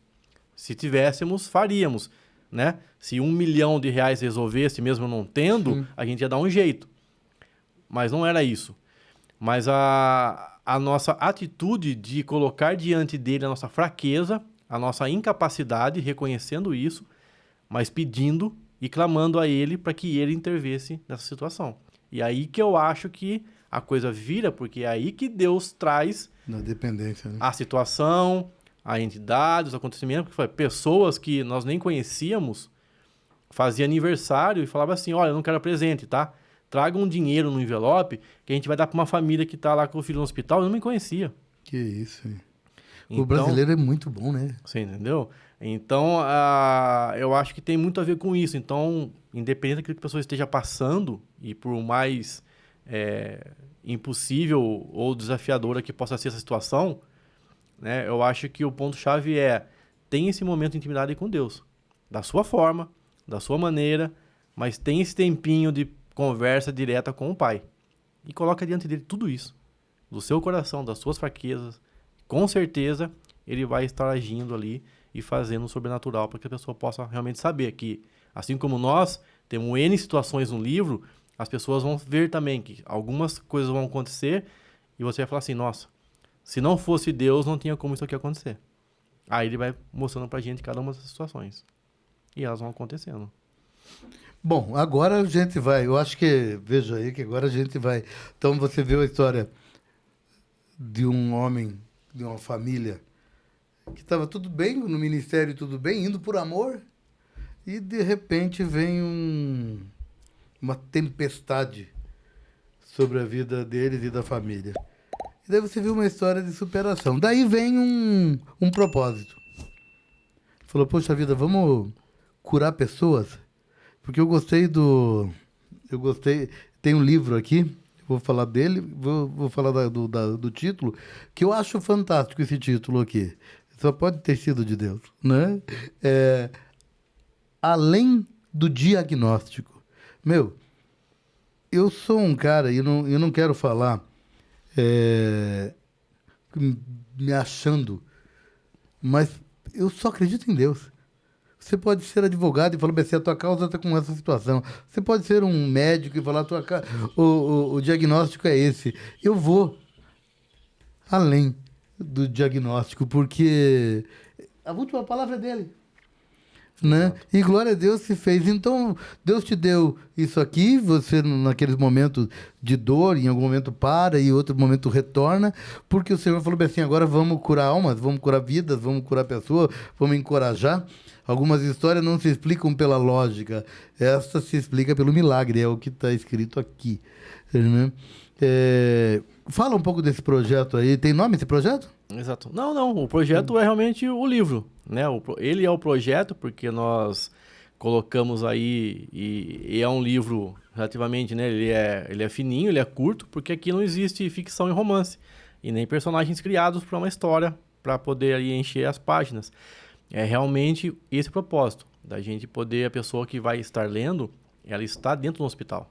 Se tivéssemos, faríamos, né? Se R$1 milhão resolvesse, mesmo não tendo, a gente ia dar um jeito. Mas não era isso. Mas a nossa atitude de colocar diante dele a nossa fraqueza, a nossa incapacidade, reconhecendo isso, mas pedindo e clamando a ele para que ele intervesse nessa situação. E aí que eu acho que a coisa vira, porque é aí que Deus traz na dependência, né? A situação, a entidade, os acontecimentos, porque foi pessoas que nós nem conhecíamos, faziam aniversário e falavam assim, olha, eu não quero presente, tá? Traga um dinheiro no envelope que a gente vai dar para uma família que está lá com o filho no hospital. Eu não me conhecia. Que isso, hein? O brasileiro é muito bom, né? Você entendeu? Então, eu acho que tem muito a ver com isso. Então, independente daquilo que a pessoa esteja passando, e por mais impossível ou desafiadora que possa ser essa situação, né, eu acho que o ponto-chave tem esse momento de intimidade com Deus. Da sua forma, da sua maneira, mas tem esse tempinho de conversa direta com o Pai. E coloca diante dele tudo isso. Do seu coração, das suas fraquezas. Com certeza, ele vai estar agindo ali e fazendo o sobrenatural para que a pessoa possa realmente saber que Assim como nós temos N situações no livro, as pessoas vão ver também que algumas coisas vão acontecer e você vai falar assim, nossa, se não fosse Deus, não tinha como isso aqui acontecer. Aí ele vai mostrando pra gente cada uma das situações. E elas vão acontecendo. Bom, agora a gente vai. Eu acho que, veja aí, que agora a gente vai. Então você viu a história de um homem, de uma família, que estava tudo bem, no ministério tudo bem, indo por amor, e de repente vem uma tempestade sobre a vida deles e da família. E daí você viu uma história de superação. Daí vem um propósito. Falou, poxa vida, vamos curar pessoas? Porque eu gostei. Tem um livro aqui, vou falar dele, vou falar do título, que eu acho fantástico esse título aqui. Só pode ter sido de Deus, né? Além do diagnóstico. Meu, eu sou um cara, e eu não quero falar me achando, mas eu só acredito em Deus. Você pode ser advogado e falar, a tua causa está com essa situação. Você pode ser um médico e falar, o diagnóstico é esse. Eu vou além do diagnóstico, porque a última palavra é dele. Né? E glória a Deus se fez. Então, Deus te deu isso aqui, você naqueles momentos de dor, em algum momento para e outro momento retorna, porque o Senhor falou assim, agora vamos curar almas, vamos curar vidas, vamos curar pessoas, vamos encorajar. Algumas histórias não se explicam pela lógica, essa se explica pelo milagre, é o que está escrito aqui. Né? Fala um pouco desse projeto aí, tem nome esse projeto? Exato. Não, o projeto é realmente o livro, né? Ele é o projeto porque nós colocamos aí, e é um livro relativamente, né? Ele é fininho, ele é curto, porque aqui não existe ficção e romance, e nem personagens criados para uma história, para poder aí encher as páginas. É realmente esse propósito, da gente poder, a pessoa que vai estar lendo, ela está dentro do hospital.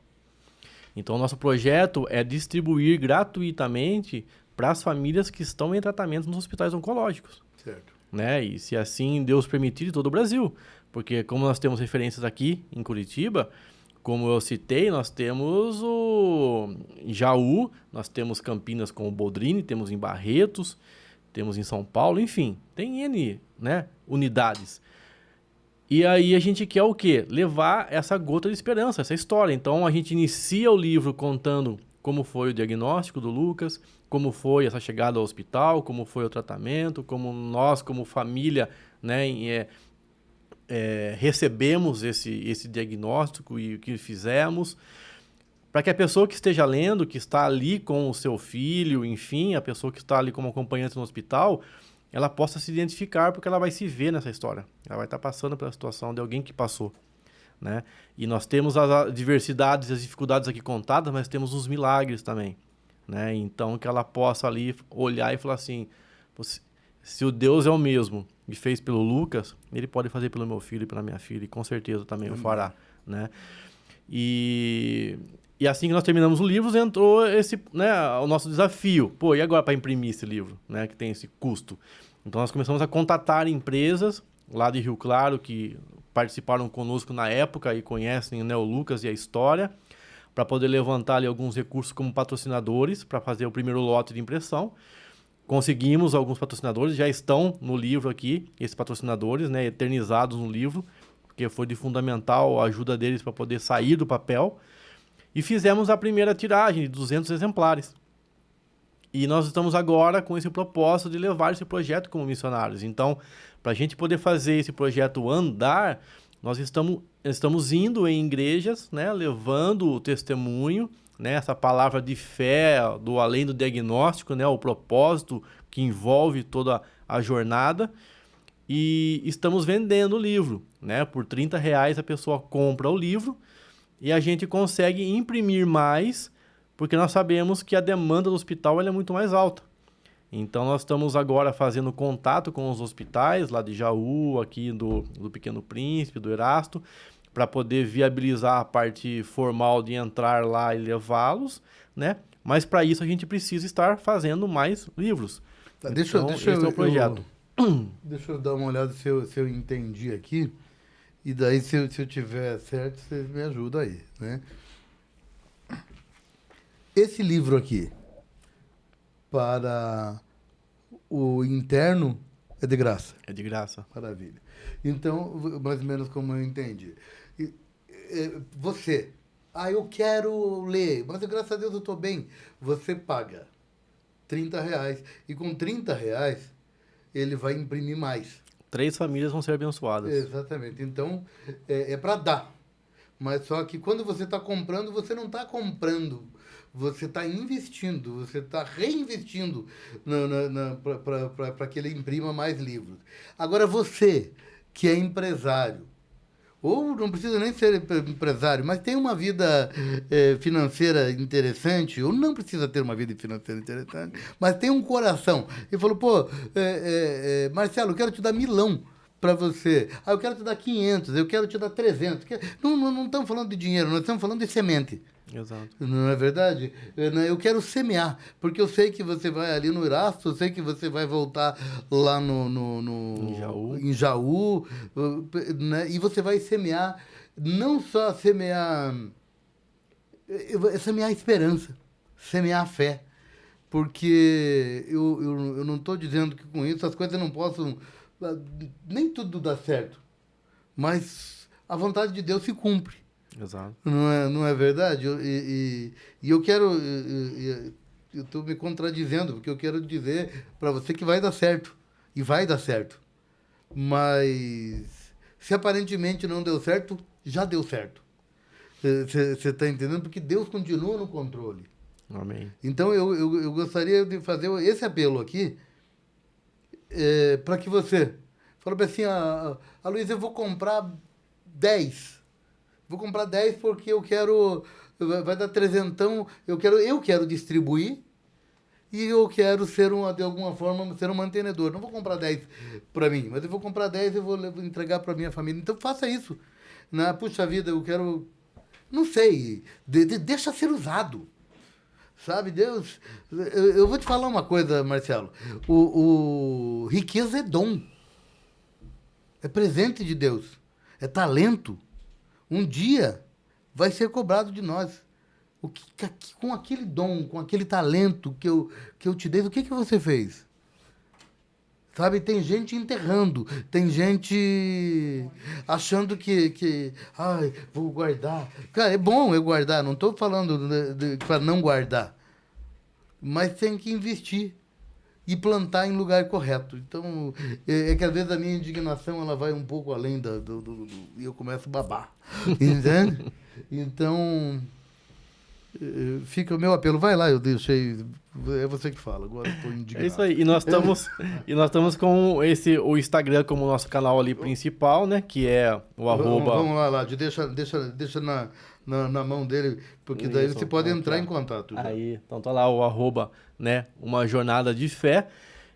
Então, o nosso projeto é distribuir gratuitamente para as famílias que estão em tratamento nos hospitais oncológicos. Certo. Né? E se assim Deus permitir, de todo o Brasil. Porque como nós temos referências aqui em Curitiba, como eu citei, nós temos em Jaú, nós temos Campinas com o Boldrini, temos em Barretos, temos em São Paulo, enfim, tem N, né, unidades. E aí a gente quer o quê? Levar essa gota de esperança, essa história. Então a gente inicia o livro contando como foi o diagnóstico do Lucas, como foi essa chegada ao hospital, como foi o tratamento, como nós, como família, né, recebemos esse diagnóstico e o que fizemos, para que a pessoa que esteja lendo, que está ali com o seu filho, enfim, a pessoa que está ali como acompanhante no hospital, ela possa se identificar, porque ela vai se ver nessa história. Ela vai estar passando pela situação de alguém que passou. Né? E nós temos as diversidades e as dificuldades aqui contadas, mas temos os milagres também. Né? Então, que ela possa ali olhar e falar assim, se o Deus é o mesmo e fez pelo Lucas, ele pode fazer pelo meu filho e pela minha filha, e com certeza também o fará. Né? E assim que nós terminamos o livro, entrou o nosso desafio. E agora para imprimir esse livro, né, que tem esse custo? Então, nós começamos a contatar empresas lá de Rio Claro que participaram conosco na época e conhecem, né, o Lucas e a história, para poder levantar ali alguns recursos como patrocinadores para fazer o primeiro lote de impressão. Conseguimos alguns patrocinadores, já estão no livro aqui, esses patrocinadores, né, eternizados no livro, porque foi de fundamental a ajuda deles para poder sair do papel. E fizemos a primeira tiragem de 200 exemplares. E nós estamos agora com esse propósito de levar esse projeto como missionários. Então, para a gente poder fazer esse projeto andar, nós estamos indo em igrejas, né, levando o testemunho, né, essa palavra de fé, do além do diagnóstico, né, o propósito que envolve toda a jornada. E estamos vendendo o livro. Né, por R$30 a pessoa compra o livro e a gente consegue imprimir mais, porque nós sabemos que a demanda do hospital é muito mais alta. Então, nós estamos agora fazendo contato com os hospitais, lá de Jaú, aqui do Pequeno Príncipe, do Erasto, para poder viabilizar a parte formal de entrar lá e levá-los, né? Mas, para isso, a gente precisa estar fazendo mais livros. Tá, esse é o projeto. Deixa eu dar uma olhada se eu entendi aqui. E daí, se eu tiver certo, vocês me ajudam aí, né? Esse livro aqui, para o interno, é de graça. É de graça. Maravilha. Então, mais ou menos como eu entendi. Você, eu quero ler, mas graças a Deus eu estou bem. Você paga R$30. E com R$30, ele vai imprimir mais. 3 famílias vão ser abençoadas. Exatamente. Então, é para dar. Mas só que quando você está comprando, você não está comprando. Você está investindo, você está reinvestindo para que ele imprima mais livros. Agora, você, que é empresário, ou não precisa nem ser empresário, mas tem uma vida financeira interessante, ou não precisa ter uma vida financeira interessante, mas tem um coração. E falou, Marcelo, eu quero te dar 1.000 para você. Eu quero te dar 500, eu quero te dar 300. Não estamos falando de dinheiro, nós estamos falando de semente. Exato. Não é verdade? Eu quero semear, porque eu sei que você vai ali no Erasto, eu sei que você vai voltar lá em Jaú, né? E você vai semear, não só semear esperança, semear a fé, porque eu não estou dizendo que com isso as coisas não possam, nem tudo dá certo, mas a vontade de Deus se cumpre. Exato. Não é verdade? E eu quero... Eu estou me contradizendo, porque eu quero dizer para você que vai dar certo. E vai dar certo. Mas, se aparentemente não deu certo, já deu certo. Você está entendendo? Porque Deus continua no controle. Amém. Então, eu gostaria de fazer esse apelo aqui para que você... Fala assim, Luiz, eu vou comprar 10. Vou comprar 10 porque eu quero... Vai dar 300, eu quero distribuir e eu quero de alguma forma, ser um mantenedor. Não vou comprar 10 para mim, mas eu vou comprar 10 e vou entregar para minha família. Então, faça isso. Puxa vida, eu quero... Não sei, deixa ser usado. Sabe, Deus... Eu vou te falar uma coisa, Marcelo. Riqueza é dom. É presente de Deus. É talento. Um dia vai ser cobrado de nós. Com aquele dom, com aquele talento que eu te dei, o que você fez? Sabe, tem gente enterrando, tem gente achando que vou guardar. Cara, é bom eu guardar, não estou falando para não guardar. Mas tem que investir e plantar em lugar correto. Então, é que às vezes a minha indignação ela vai um pouco além e eu começo a babar. Entende? Então, fica o meu apelo. Vai lá, eu deixei... É você que fala, agora eu estou indignado. É isso aí. E nós estamos com o Instagram como nosso canal ali principal, né? Que é o arroba... Vamos lá, deixa na mão dele, porque daí você pode entrar em contato. Já. Aí, então tá lá o arroba, né? Uma jornada de fé.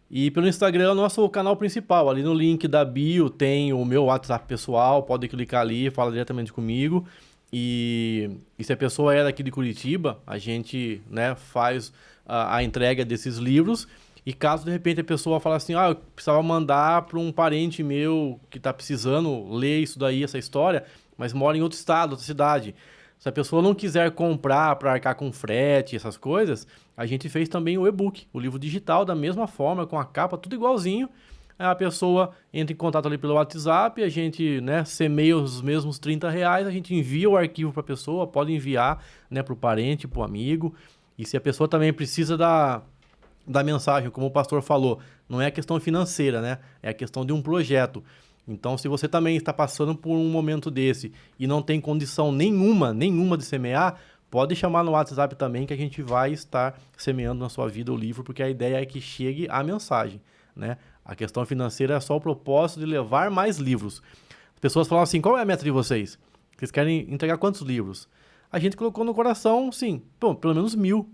E pelo Instagram é o nosso canal principal. Ali no link da bio tem o meu WhatsApp pessoal, pode clicar ali, fala diretamente comigo. E se a pessoa é daqui de Curitiba, a gente, né, faz a entrega desses livros. E caso de repente a pessoa fale assim, eu precisava mandar para um parente meu que está precisando ler isso daí, essa história, mas mora em outro estado, outra cidade. Se a pessoa não quiser comprar para arcar com frete, essas coisas, a gente fez também o e-book, o livro digital, da mesma forma, com a capa, tudo igualzinho. A pessoa entra em contato ali pelo WhatsApp, a gente, né, semeia os mesmos R$30, a gente envia o arquivo para a pessoa, pode enviar, né, para o parente, para o amigo. E se a pessoa também precisa da mensagem, como o pastor falou, não é a questão financeira, né? É a questão de um projeto. Então, se você também está passando por um momento desse e não tem condição nenhuma de semear, pode chamar no WhatsApp também que a gente vai estar semeando na sua vida o livro, porque a ideia é que chegue a mensagem, né? A questão financeira é só o propósito de levar mais livros. As pessoas falam assim, qual é a meta de vocês? Vocês querem entregar quantos livros? A gente colocou no coração, sim, pelo menos 1.000.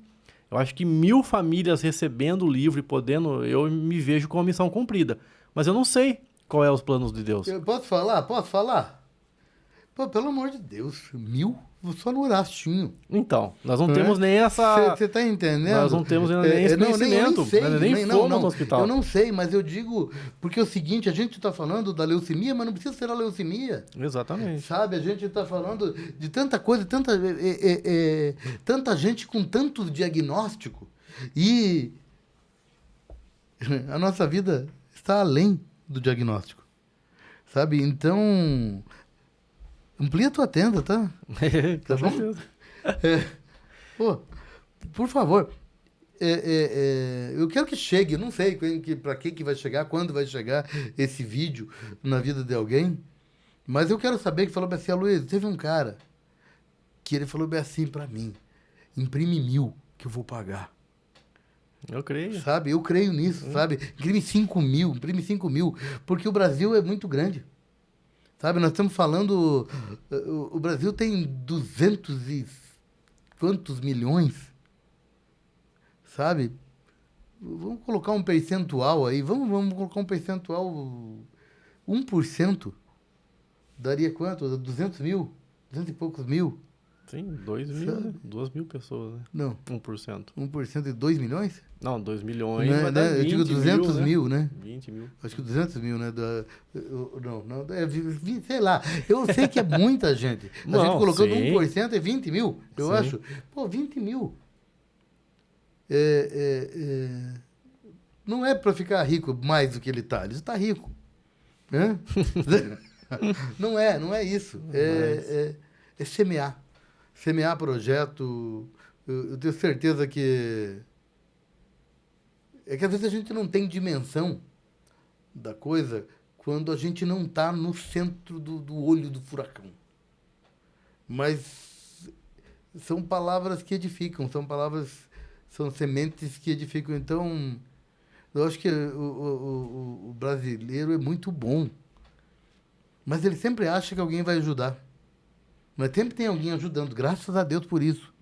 Eu acho que 1.000 famílias recebendo o livro e podendo, eu me vejo com a missão cumprida. Mas eu não sei qual é os planos de Deus. Posso falar? Pô, pelo amor de Deus, 1.000 só no rastinho. Então, nós não Né? temos nem essa... Você tá entendendo? Nós não temos ainda nem esse Não, conhecimento. eu nem sei, nem fomos no hospital. Eu não sei, mas eu digo... Porque é o seguinte, a gente está falando da leucemia, mas não precisa ser a leucemia. Exatamente. Sabe? A gente está falando de tanta coisa, tanta gente com tanto diagnóstico. E a nossa vida está além do diagnóstico. Sabe? Então... Amplia a tua tenda, tá? Tá bom? Pô, por favor. Eu quero que chegue, não sei para que vai chegar, quando vai chegar esse vídeo na vida de alguém, mas eu quero saber que falou bem assim, Luiz, teve um cara que ele falou bem assim para mim, imprime 1.000 que eu vou pagar. Eu creio. Sabe? Eu creio nisso, sabe? Imprime 5.000, porque o Brasil é muito grande. Sabe, nós estamos falando... O Brasil tem 200 e quantos milhões? Sabe? Vamos colocar um percentual aí. Vamos colocar um percentual... 1%. Daria quanto? 200 mil? 200 e poucos mil? Sim, 2 mil, né? 2 mil pessoas, né? Não. 1%. 1% de 2 milhões? Não, 2 milhões Né, vai dar 20 eu digo 200 mil, né? 20 mil. Acho que 200 mil, né? Não, sei lá. Eu sei que é muita gente. A Não, gente colocando sim. 1% é 20 mil, eu Sim. acho. Pô, 20 mil. Não é para ficar rico mais do que ele está. Ele está rico. Né? Não é isso. É semear. Semear projeto. Eu tenho certeza que... É que às vezes a gente não tem dimensão da coisa quando a gente não está no centro do olho do furacão. Mas são palavras que edificam, são sementes que edificam. Então, eu acho que o brasileiro é muito bom, mas ele sempre acha que alguém vai ajudar. Mas sempre tem alguém ajudando, graças a Deus por isso.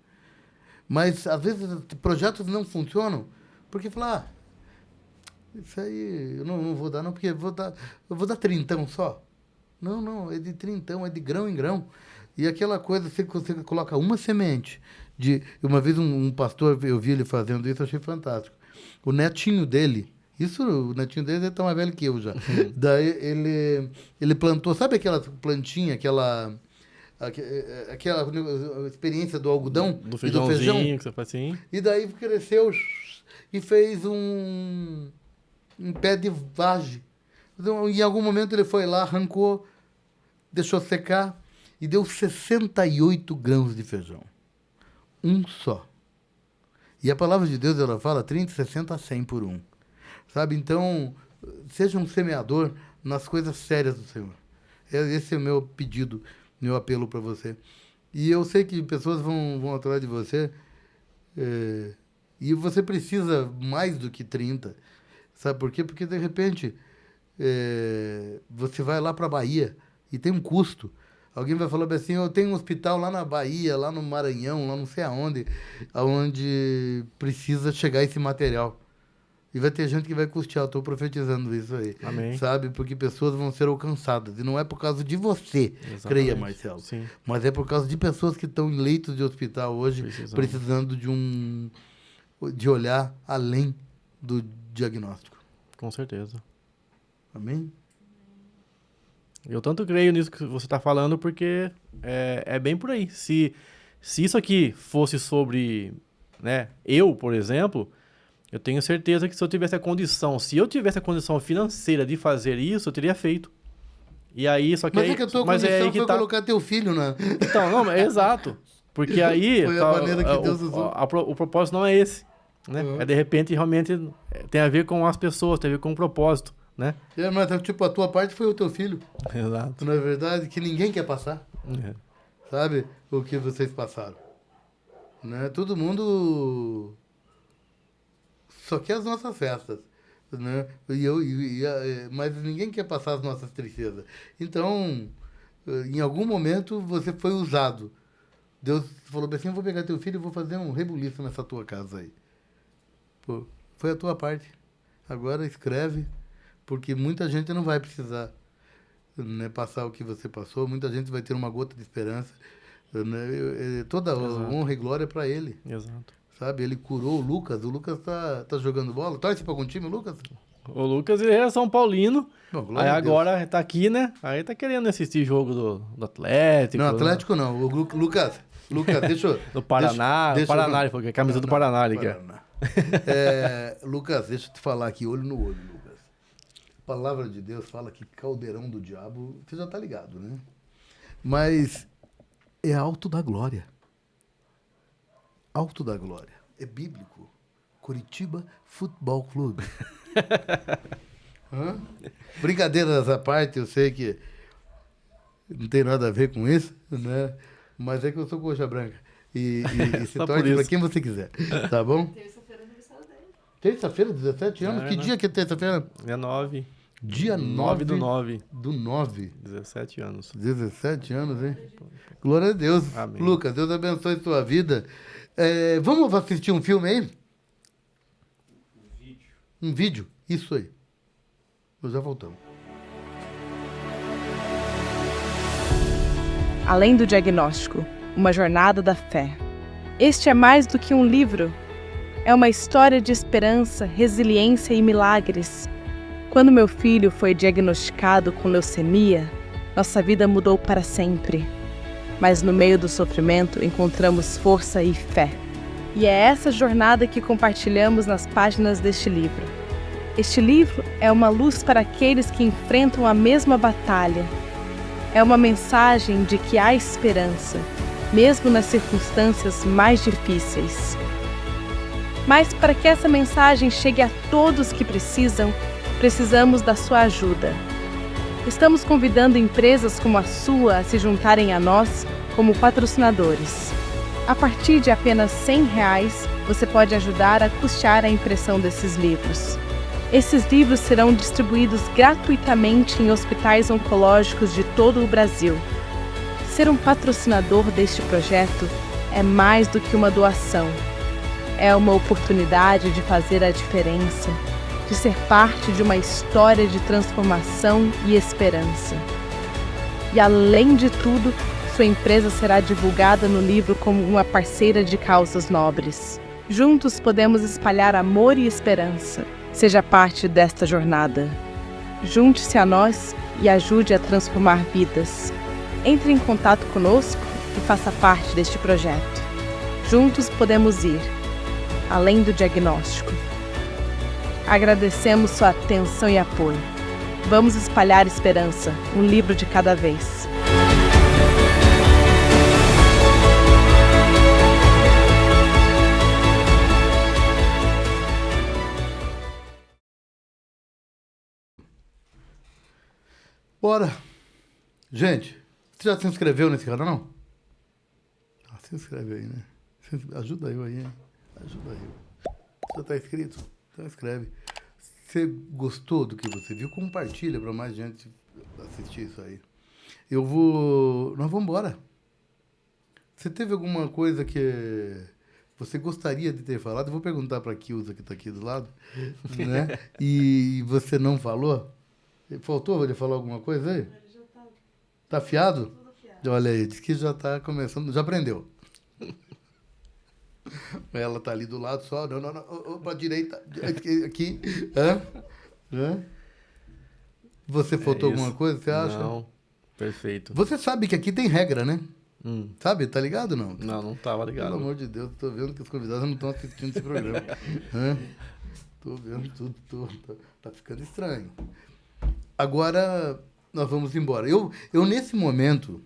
Mas, às vezes, projetos não funcionam porque fala, isso aí eu não vou dar, não, porque eu vou dar 30 só. Não, é de 30, é de grão em grão. E aquela coisa, você coloca uma semente. Uma vez um pastor, eu vi ele fazendo isso, eu achei fantástico. O netinho dele, o netinho dele é tão mais velho que eu já. Daí ele plantou, sabe aquela plantinha, aquela experiência do algodão Do e do feijão? que você faz assim. E daí cresceu e fez um pé de vagem. Então, em algum momento ele foi lá, arrancou, deixou secar e deu 68 grãos de feijão. Um só. E a palavra de Deus, ela fala 30, 60, 100 por um. Sabe? Então, seja um semeador nas coisas sérias do Senhor. Esse é o meu pedido, meu apelo para você. E eu sei que pessoas vão atrás de você, e você precisa mais do que 30. Sabe por quê? Porque, de repente, você vai lá para a Bahia e tem um custo. Alguém vai falar assim, eu tenho um hospital lá na Bahia, lá no Maranhão, lá não sei aonde precisa chegar esse material. E vai ter gente que vai custear, estou profetizando isso aí. Amém. Sabe? Porque pessoas vão ser alcançadas. E não é por causa de você, Exatamente. creia, Marcelo. Sim. Mas é por causa de pessoas que estão em leitos de hospital hoje, precisando de olhar além do diagnóstico. Com certeza. Amém? Eu tanto creio nisso que você está falando, porque é bem por aí. Se isso aqui fosse sobre, né, eu, por exemplo, eu tenho certeza que se eu tivesse a condição financeira de fazer isso, eu teria feito. E aí, só que Mas aí, é que a tua mas condição aí que foi tá... colocar teu filho na... Então, não, é exato. Porque aí Foi a maneira que Deus usou. o propósito não é esse, né? Uhum. É, de repente, realmente tem a ver com as pessoas, tem a ver com o propósito, né? Mas tipo, a tua parte foi o teu filho. Exato. Não é verdade? Que ninguém quer passar. É. Sabe? O que vocês passaram. Né? Todo mundo só quer as nossas festas. Né? Mas ninguém quer passar as nossas tristezas. Então, em algum momento, você foi usado. Deus falou assim, eu vou pegar teu filho e vou fazer um rebuliço nessa tua casa aí. Pô, foi a tua parte. Agora escreve, porque muita gente não vai precisar, né, passar o que você passou. Muita gente vai ter uma gota de esperança. Né? Toda honra e glória para ele. Exato. Sabe? Ele curou o Lucas tá jogando bola. Torce para algum time, Lucas? O Lucas ele é São Paulino. Bom, Aí glória a Deus. agora tá aqui, né? Aí tá querendo assistir jogo do Atlético. Não, Atlético não. O Lucas, deixa eu... Do Paraná. deixa eu- Paraná, ele falou que é a camisa do Paraná, ele quer. Paraná. Lucas, deixa eu te falar aqui, olho no olho, Lucas. A palavra de Deus fala que caldeirão do diabo, você já tá ligado, né? Mas é alto da glória. Alto da glória. É bíblico. Curitiba Futebol Clube. Hã? Brincadeiras à parte, eu sei que não tem nada a ver com isso, né? Mas é que eu sou coxa branca. E se Só por torce pra isso. quem você quiser. Tá bom? Terça-feira é aniversário dele. Terça-feira, 17 anos? É, Que né? dia que é terça-feira? É 9. Dia 9 do 9. do 9. 17 anos. 17 anos, hein? Glória a Deus. Amém. Lucas, Deus abençoe sua vida. Vamos assistir um filme aí? Um vídeo? Isso aí. Nós já voltamos. Além do diagnóstico, uma jornada da fé. Este é mais do que um livro. É uma história de esperança, resiliência e milagres. Quando meu filho foi diagnosticado com leucemia, nossa vida mudou para sempre. Mas no meio do sofrimento encontramos força e fé. E é essa jornada que compartilhamos nas páginas deste livro. Este livro é uma luz para aqueles que enfrentam a mesma batalha. É uma mensagem de que há esperança, mesmo nas circunstâncias mais difíceis. Mas para que essa mensagem chegue a todos que precisam, precisamos da sua ajuda. Estamos convidando empresas como a sua a se juntarem a nós como patrocinadores. A partir de apenas R$100, você pode ajudar a custear a impressão desses livros. Esses livros serão distribuídos gratuitamente em hospitais oncológicos de todo o Brasil. Ser um patrocinador deste projeto é mais do que uma doação. É uma oportunidade de fazer a diferença, de ser parte de uma história de transformação e esperança. E além de tudo, sua empresa será divulgada no livro como uma parceira de causas nobres. Juntos podemos espalhar amor e esperança. Seja parte desta jornada. Junte-se a nós e ajude a transformar vidas. Entre em contato conosco e faça parte deste projeto. Juntos podemos ir além do diagnóstico. Agradecemos sua atenção e apoio. Vamos espalhar esperança, um livro de cada vez. Bora! Gente, você já se inscreveu nesse canal? Se inscreve aí, né? Ajuda eu aí, hein? Ajuda eu. Já tá inscrito? Então escreve. Você gostou do que você viu? Compartilha para mais gente assistir isso aí. Nós vamos embora. Você teve alguma coisa que você gostaria de ter falado? Eu vou perguntar para a Kilza, que está aqui do lado, né? E você não falou? Faltou ele falar alguma coisa aí? Ele já tá Tá afiado? tudo afiado. Olha aí, diz que já tá começando, já aprendeu. Ela tá ali do lado só, não, pra direita, aqui, hã? Você faltou isso. alguma coisa, você acha? Não, perfeito. Você sabe que aqui tem regra, né? Sabe, tá ligado ou não? Não tava ligado. Pelo amor de Deus, tô vendo que os convidados não estão assistindo esse programa. Hã? Tô vendo tudo, tá ficando estranho. Agora, nós vamos embora. Eu nesse momento,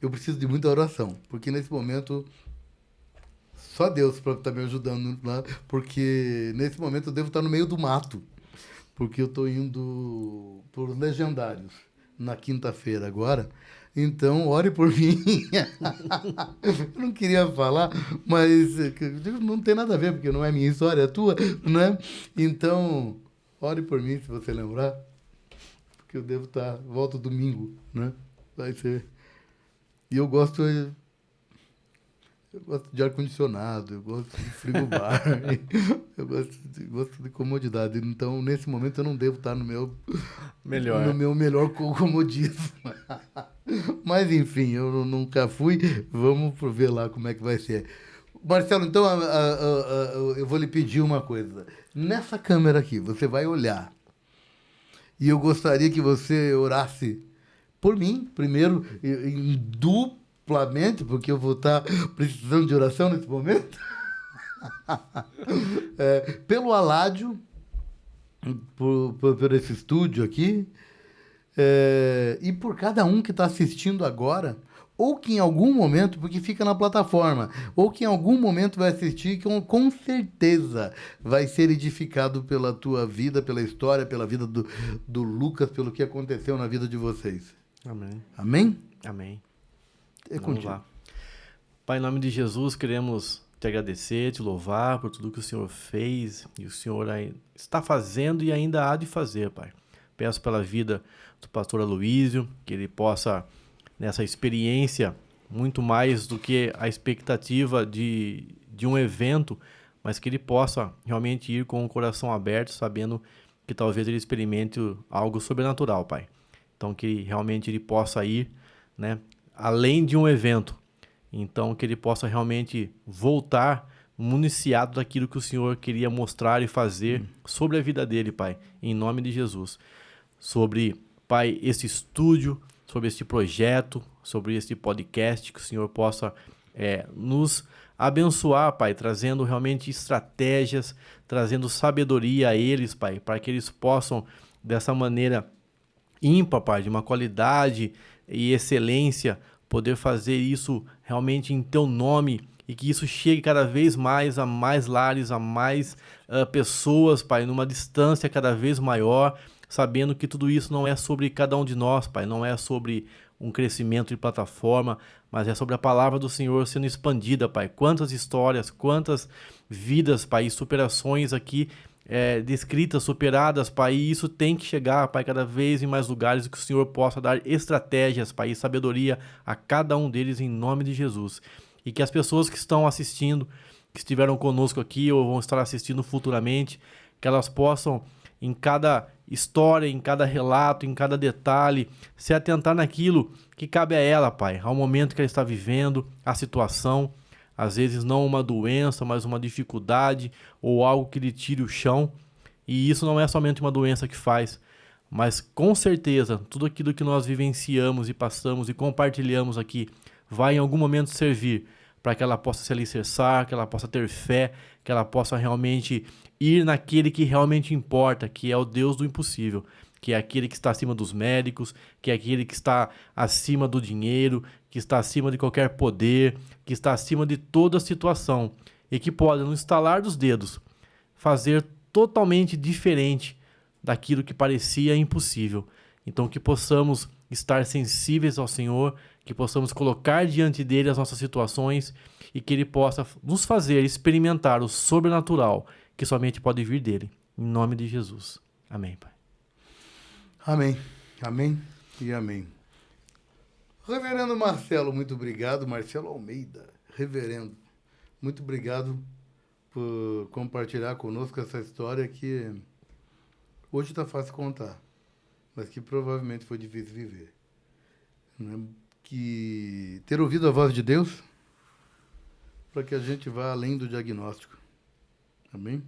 eu preciso de muita oração, porque nesse momento, só Deus para estar me ajudando lá, porque nesse momento eu devo estar no meio do mato, porque eu estou indo por Legendários na quinta-feira agora. Então, ore por mim. Eu não queria falar, mas não tem nada a ver, porque não é minha história, é tua, né? Então, ore por mim, se você lembrar. Porque eu devo estar... Volto domingo, né? Vai ser... E eu gosto de ar-condicionado, eu gosto de frigobar, eu gosto de comodidade. Então, nesse momento, eu não devo estar no meu... Melhor. No meu melhor comodismo. Mas, enfim, eu nunca fui. Vamos ver lá como é que vai ser. Marcelo, então, eu vou lhe pedir uma coisa. Nessa câmera aqui, você vai olhar. E eu gostaria que você orasse por mim, primeiro, duplamente, porque eu vou estar precisando de oração nesse momento. Pelo Aládio, por esse estúdio aqui, e por cada um que está assistindo agora, ou que em algum momento, porque fica na plataforma, ou que em algum momento vai assistir, que com certeza vai ser edificado pela tua vida, pela história, pela vida do Lucas, pelo que aconteceu na vida de vocês. Amém. Amém? Amém. É Vamos contigo. lá. Pai, em nome de Jesus, queremos te agradecer, te louvar por tudo que o Senhor fez e o Senhor está fazendo e ainda há de fazer, Pai. Peço pela vida do pastor Aloísio, que ele possa, nessa experiência, muito mais do que a expectativa de um evento, mas que ele possa realmente ir com o coração aberto, sabendo que talvez ele experimente algo sobrenatural, Pai. Então, que realmente ele possa ir, né, além de um evento. Então, que ele possa realmente voltar municiado daquilo que o Senhor queria mostrar e fazer sobre a vida dele, Pai, em nome de Jesus. Sobre, Pai, esse estúdio, sobre este projeto, sobre este podcast, que o Senhor possa nos abençoar, Pai, trazendo realmente estratégias, trazendo sabedoria a eles, Pai, para que eles possam, dessa maneira ímpar, Pai, de uma qualidade e excelência, poder fazer isso realmente em Teu nome e que isso chegue cada vez mais a mais lares, a mais pessoas, Pai, numa distância cada vez maior, sabendo que tudo isso não é sobre cada um de nós, Pai, não é sobre um crescimento de plataforma, mas é sobre a palavra do Senhor sendo expandida, Pai. Quantas histórias, quantas vidas, Pai, e superações aqui descritas, superadas, Pai, e isso tem que chegar, Pai, cada vez em mais lugares, e que o Senhor possa dar estratégias, Pai, e sabedoria a cada um deles em nome de Jesus. E que as pessoas que estão assistindo, que estiveram conosco aqui ou vão estar assistindo futuramente, que elas possam, em cada história, em cada relato, em cada detalhe, se atentar naquilo que cabe a ela, Pai, ao momento que ela está vivendo, a situação, às vezes não uma doença, mas uma dificuldade ou algo que lhe tire o chão. E isso não é somente uma doença que faz, mas com certeza tudo aquilo que nós vivenciamos e passamos e compartilhamos aqui vai em algum momento servir para que ela possa se alicerçar, que ela possa ter fé, que ela possa realmente ir naquele que realmente importa, que é o Deus do impossível, que é aquele que está acima dos médicos, que é aquele que está acima do dinheiro, que está acima de qualquer poder, que está acima de toda situação e que pode, no estalar dos dedos, fazer totalmente diferente daquilo que parecia impossível. Então, que possamos estar sensíveis ao Senhor, que possamos colocar diante dele as nossas situações e que ele possa nos fazer experimentar o sobrenatural que somente pode vir dele. Em nome de Jesus. Amém, Pai. Amém. Amém e amém. Reverendo Marcelo, muito obrigado. Marcelo Almeida, reverendo, muito obrigado por compartilhar conosco essa história que hoje está fácil contar, mas que provavelmente foi difícil viver. Né? Que ter ouvido a voz de Deus para que a gente vá além do diagnóstico. Amém?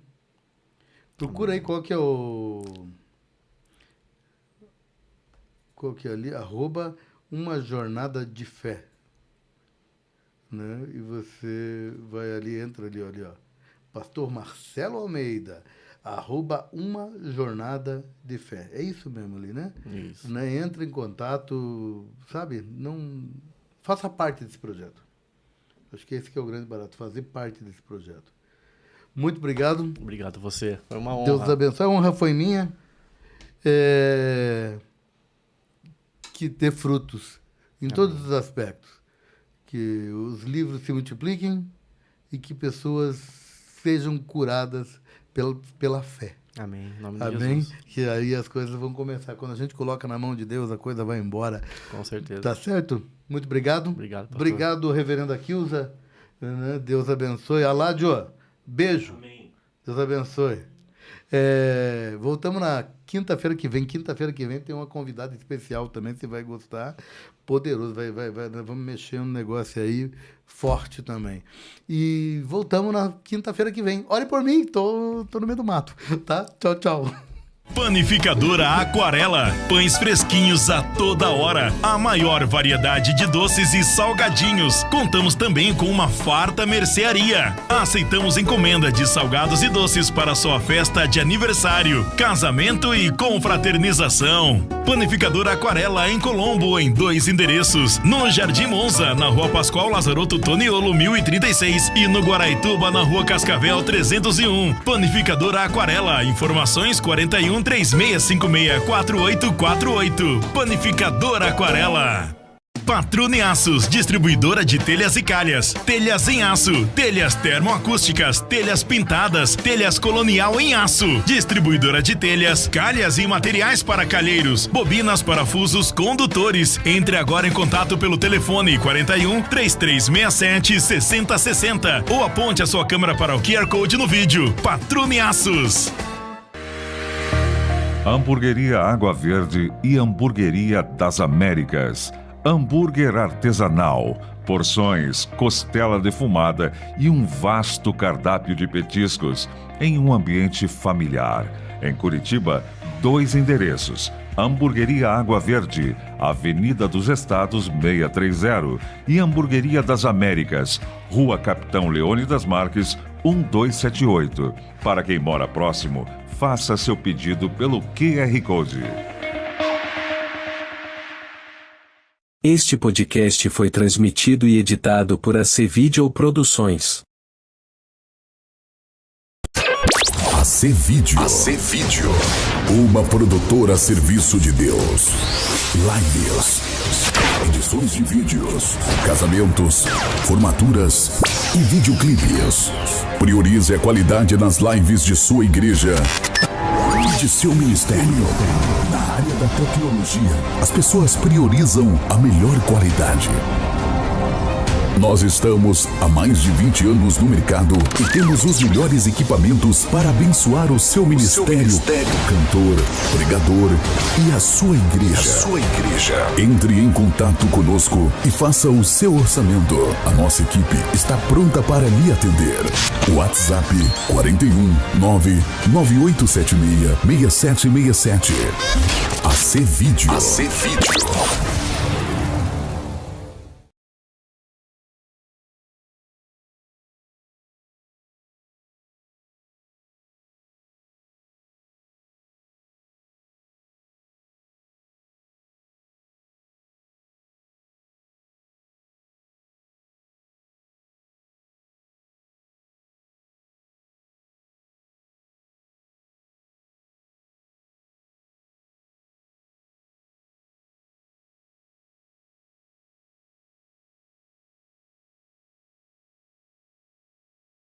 Procura aí qual que é ali, @uma jornada de fé. Né? E você vai ali, entra ali, ó. Pastor Marcelo Almeida, @uma jornada de fé. É isso mesmo ali, né? Isso. Né? Entra em contato, sabe? Não faça parte desse projeto. Acho que esse que é o grande barato, fazer parte desse projeto. Muito obrigado. Obrigado a você. Foi uma honra. Deus abençoe. A honra foi minha. Que ter frutos em todos os aspectos. Que os livros se multipliquem e que pessoas sejam curadas pela fé. Amém. Em nome de Amém? Jesus. Que aí as coisas vão começar. Quando a gente coloca na mão de Deus, a coisa vai embora. Com certeza. Tá certo? Muito obrigado. Obrigado, pastor. Obrigado, reverendo Akilza. Deus abençoe. Aládio, beijo. Amém. Deus abençoe. Voltamos na quinta-feira que vem. Quinta-feira que vem tem uma convidada especial também, você vai gostar. Poderoso, vamos mexer um negócio aí forte também. E voltamos na quinta-feira que vem. Olhe por mim, tô no meio do mato, tá? Tchau, tchau. Panificadora Aquarela, pães fresquinhos a toda hora, a maior variedade de doces e salgadinhos. Contamos também com uma farta mercearia. Aceitamos encomenda de salgados e doces para sua festa de aniversário, casamento e confraternização. Panificadora Aquarela em Colombo, em 2 endereços: no Jardim Monza, na Rua Pascoal Lazarotto Toniolo 1036 e no Guaraituba, na Rua Cascavel 301. Panificadora Aquarela, informações 41 3656-4848. Panificadora Aquarela. Patrone Aços, distribuidora de telhas e calhas, telhas em aço, telhas termoacústicas, telhas pintadas, telhas colonial em aço, distribuidora de telhas, calhas e materiais para calheiros, bobinas, parafusos, condutores. Entre agora em contato pelo telefone 41 3367 6060 ou aponte a sua câmera para o QR Code no vídeo. Patrone Aços. Hamburgueria Água Verde e Hamburgueria das Américas. Hambúrguer artesanal, porções, costela defumada e um vasto cardápio de petiscos em um ambiente familiar. Em Curitiba, 2 endereços. Hamburgueria Água Verde, Avenida dos Estados 630 e Hamburgueria das Américas, Rua Capitão Leônidas Marques, 1278. Para quem mora próximo, faça seu pedido pelo QR Code. Este podcast foi transmitido e editado por AC Video Produções. AC Video. Uma produtora a serviço de Deus. Lives, edições de vídeos, casamentos, formaturas e videoclipes. Priorize a qualidade nas lives de sua igreja e de seu ministério. Na área da tecnologia, as pessoas priorizam a melhor qualidade. Nós estamos há mais de 20 anos no mercado e temos os melhores equipamentos para abençoar o seu ministério, cantor, pregador e a sua igreja. Entre em contato conosco e faça o seu orçamento. A nossa equipe está pronta para lhe atender. WhatsApp 41 99876 6767. AC Video.